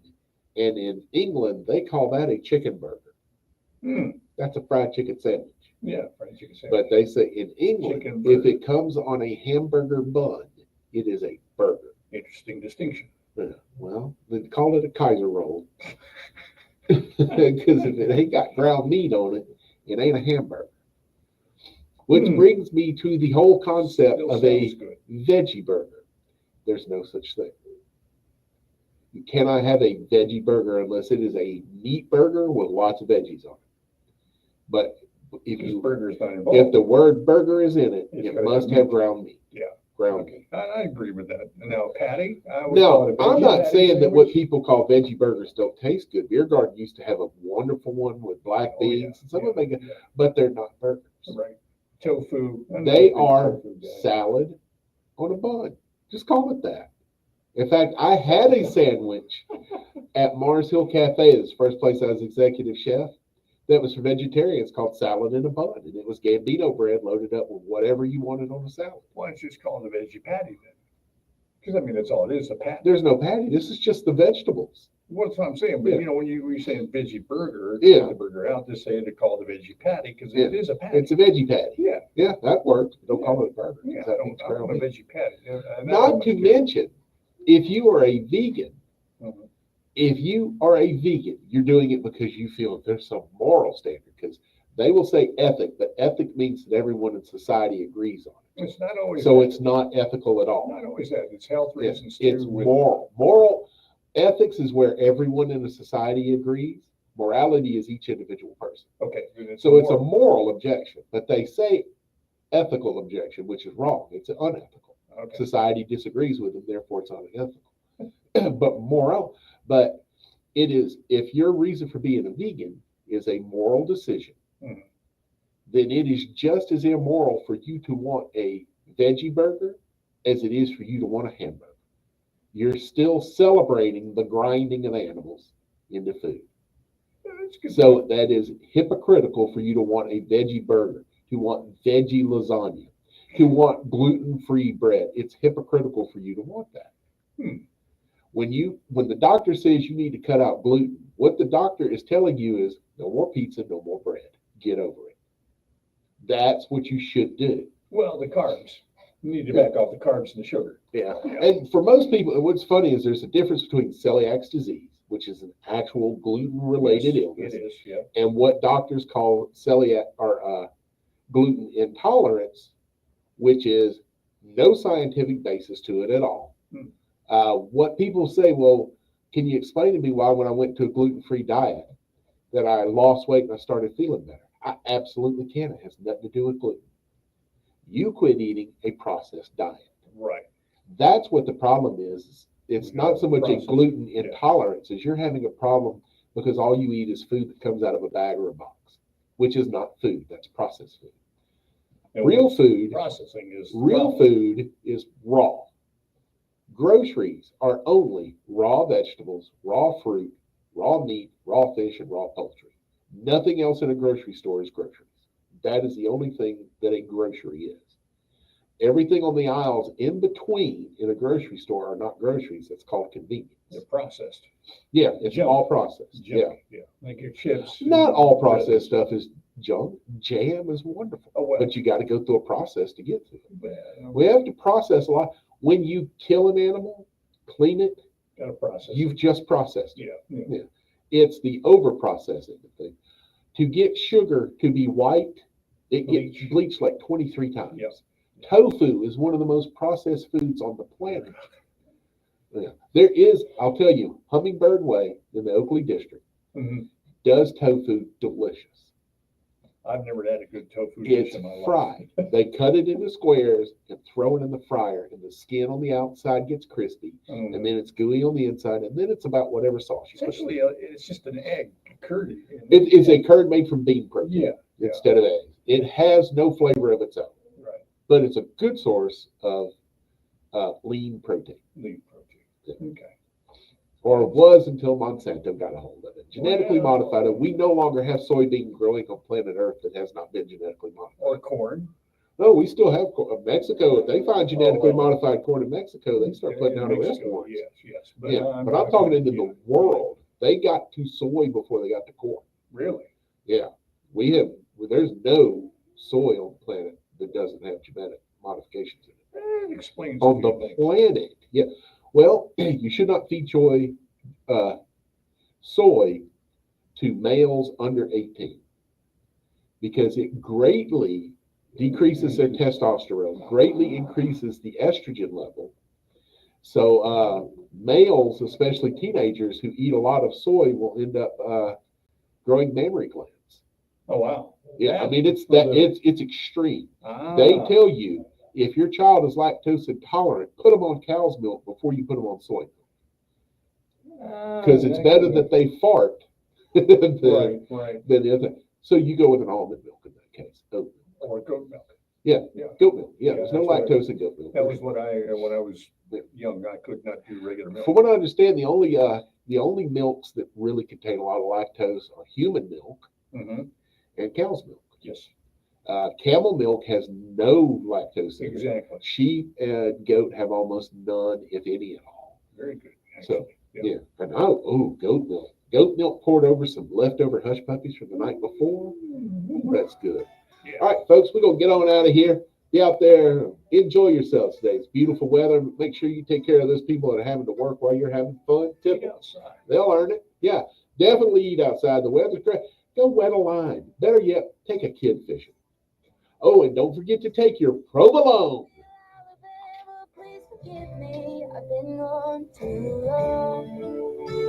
Speaker 2: And in England, they call that a chicken burger. That's a fried chicken sandwich.
Speaker 3: Yeah, fried chicken sandwich.
Speaker 2: But they say in England,
Speaker 3: Chicken
Speaker 2: if
Speaker 3: burger.
Speaker 2: it comes on a hamburger bun, it is a burger.
Speaker 3: Interesting distinction.
Speaker 2: Yeah, well, then call it a Kaiser roll. Because if it ain't got ground meat on it, it ain't a hamburger. Which brings me to the whole concept
Speaker 3: Still
Speaker 2: of a
Speaker 3: sounds good.
Speaker 2: veggie burger. There's no such thing. You cannot have a veggie burger unless it is a meat burger with lots of veggies on it. But if
Speaker 3: Because
Speaker 2: you
Speaker 3: burger's not involved.
Speaker 2: if the word burger is in it,
Speaker 3: It's
Speaker 2: it
Speaker 3: gotta
Speaker 2: must
Speaker 3: have
Speaker 2: have
Speaker 3: meat.
Speaker 2: ground meat.
Speaker 3: Yeah.
Speaker 2: Ground meat.
Speaker 3: I agree with that. Now, patty, I would call
Speaker 2: No,
Speaker 3: it a
Speaker 2: I'm
Speaker 3: veggie
Speaker 2: not
Speaker 3: patty
Speaker 2: saying that what
Speaker 3: sandwich.
Speaker 2: people call veggie burgers don't taste good. Beer Garden used to have a wonderful one with black
Speaker 3: Oh, yeah,
Speaker 2: beans, and some of them, but they're not burgers.
Speaker 3: Right. Tofu. I'm not a
Speaker 2: They
Speaker 3: big
Speaker 2: are
Speaker 3: tofu guy.
Speaker 2: salad on a bun. Just call it that. In fact, I had a sandwich at Mars Hill Cafe, this first place I was executive chef, that was for vegetarians called salad in a bun. And it was Gambino bread loaded up with whatever you wanted on a salad.
Speaker 3: Why don't you just call it a veggie patty then? Because I mean, that's all it is, a patty.
Speaker 2: There's no patty. This is just the vegetables.
Speaker 3: Well, that's what I'm saying. But
Speaker 2: Yeah.
Speaker 3: you know, when you're saying veggie burger,
Speaker 2: Yeah.
Speaker 3: take the burger out, just say to call it a veggie patty because it is a patty.
Speaker 2: It's a veggie patty.
Speaker 3: Yeah.
Speaker 2: Yeah, that works. Don't call it a burger.
Speaker 3: Yeah,
Speaker 2: That
Speaker 3: I
Speaker 2: means
Speaker 3: don't
Speaker 2: ground
Speaker 3: want a
Speaker 2: meat.
Speaker 3: veggie patty. Yeah, and that
Speaker 2: Not
Speaker 3: one
Speaker 2: to
Speaker 3: must be-
Speaker 2: mention, if you are a vegan,
Speaker 3: Mhm.
Speaker 2: if you are a vegan, you're doing it because you feel that there's some moral standard, because they will say ethic, but ethic means that everyone in society agrees on it.
Speaker 3: It's not always
Speaker 2: So
Speaker 3: that.
Speaker 2: it's not ethical at all.
Speaker 3: Not always that. It's health
Speaker 2: Yeah,
Speaker 3: reasons
Speaker 2: it's
Speaker 3: too. with-
Speaker 2: moral. Moral ethics is where everyone in a society agrees. Morality is each individual person.
Speaker 3: Okay. then
Speaker 2: So it's a
Speaker 3: moral.
Speaker 2: moral objection, but they say ethical objection, which is wrong. It's unethical.
Speaker 3: Okay.
Speaker 2: Society disagrees with them, therefore it's unethical. But moral, but it is, if your reason for being a vegan is a moral decision,
Speaker 3: Mhm.
Speaker 2: then it is just as immoral for you to want a veggie burger as it is for you to want a hamburger. You're still celebrating the grinding of animals into food.
Speaker 3: That's good.
Speaker 2: So that is hypocritical for you to want a veggie burger, to want veggie lasagna, to want gluten-free bread. It's hypocritical for you to want that. When the doctor says you need to cut out gluten, what the doctor is telling you is no more pizza, no more bread. Get over it. That's what you should do.
Speaker 3: Well, the carbs. You need to back off the carbs and the sugar.
Speaker 2: Yeah. And for most people, and what's funny is there's a difference between celiac disease, which is an actual gluten-related
Speaker 3: Yes,
Speaker 2: illness,
Speaker 3: It is, yeah.
Speaker 2: and what doctors call celiac or gluten intolerance, which is no scientific basis to it at all. What people say, well, can you explain to me why when I went to a gluten-free diet that I lost weight and I started feeling better? I absolutely can. It has nothing to do with gluten. You quit eating a processed diet.
Speaker 3: Right.
Speaker 2: That's what the problem is. It's not so much a
Speaker 3: Processed,
Speaker 2: gluten
Speaker 3: yeah.
Speaker 2: intolerance as you're having a problem because all you eat is food that comes out of a bag or a box, which is not food. That's processed food.
Speaker 3: And
Speaker 2: Real
Speaker 3: what's
Speaker 2: food,
Speaker 3: processing is
Speaker 2: real food is raw. Groceries are only raw vegetables, raw fruit, raw meat, raw fish, and raw poultry. Nothing else in a grocery store is groceries. That is the only thing that a grocery is. Everything on the aisles in between in a grocery store are not groceries. That's called convenience.
Speaker 3: They're processed.
Speaker 2: Yeah, it's
Speaker 3: Junk.
Speaker 2: all processed.
Speaker 3: Junk, yeah. Like your chips.
Speaker 2: Not all processed stuff is junk. Jam is wonderful,
Speaker 3: Oh, well.
Speaker 2: but you got to go through a process to get to it.
Speaker 3: Well,
Speaker 2: We have to process a lot. When you kill an animal, clean it,
Speaker 3: Got to process.
Speaker 2: you've just processed it.
Speaker 3: Yeah.
Speaker 2: Yeah. It's the over processing thing. To get sugar to be white, it gets
Speaker 3: Bleach.
Speaker 2: bleached like 23 times.
Speaker 3: Yep.
Speaker 2: Tofu is one of the most processed foods on the planet. Yeah. There is, I'll tell you, Hummingbird Way in the Oakley district
Speaker 3: Mhm.
Speaker 2: does tofu delicious.
Speaker 3: I've never had a good tofu dish
Speaker 2: It's
Speaker 3: in my life.
Speaker 2: fried. They cut it into squares and throw it in the fryer, and the skin on the outside gets crispy, and then it's gooey on the inside, and then it's about whatever sauce you put.
Speaker 3: Essentially, it's just an egg curd.
Speaker 2: It is a curd made from bean protein
Speaker 3: Yeah.
Speaker 2: instead of eggs. It has no flavor of its own,
Speaker 3: Right.
Speaker 2: but it's a good source of lean protein.
Speaker 3: Lean protein. Okay.
Speaker 2: Or was until Monsanto got a hold of it. Genetically
Speaker 3: Well-
Speaker 2: modified. We no longer have soybean growing on planet Earth that has not been genetically modified.
Speaker 3: Or corn.
Speaker 2: No, we still have Mexico. If they find genetically modified corn in Mexico, they start putting out arrest
Speaker 3: Mexico,
Speaker 2: warrants.
Speaker 3: Yes.
Speaker 2: But I'm talking into the world. They got to soy before they got to corn.
Speaker 3: Really?
Speaker 2: Yeah, there's no soy on the planet that doesn't have genetic modifications in it.
Speaker 3: It explains
Speaker 2: On
Speaker 3: a
Speaker 2: the
Speaker 3: few things.
Speaker 2: planet, yeah. Well, you should not feed soy to males under 18 because it greatly decreases their testosterone, greatly increases the estrogen level. So males, especially teenagers who eat a lot of soy, will end up growing mammary glands.
Speaker 3: Oh, wow.
Speaker 2: Yeah, I mean it's extreme.
Speaker 3: Ah.
Speaker 2: They tell you if your child is lactose intolerant, put them on cow's milk before you put them on soy milk, because it's better that they fart than the other. So you go with an almond milk in that case, oat milk.
Speaker 3: Or goat milk.
Speaker 2: Yeah, goat milk. Yeah, there's no
Speaker 3: that's
Speaker 2: lactose in goat milk.
Speaker 3: That was what when I was young, I could not do regular milk.
Speaker 2: From what I understand, the only milks that really contain a lot of lactose are human milk and cow's milk.
Speaker 3: Yes.
Speaker 2: Camel milk has no lactose in it.
Speaker 3: Exactly.
Speaker 2: Sheep and goat have almost none, if any at all.
Speaker 3: Very good.
Speaker 2: So and goat milk. Goat milk poured over some leftover hush puppies from the night before. Ooh, that's good. All right, folks, we're gonna get on out of here. Be out there, enjoy yourselves today. It's beautiful weather. Make sure you take care of those people that are having to work while you're having fun. Tip them. They'll earn it. Yeah, definitely eat outside. The weather's great. Go wet a line. Better yet, take a kid fishing. Oh, and don't forget to take your provolone.
Speaker 5: Please forgive me, I've been gone too long.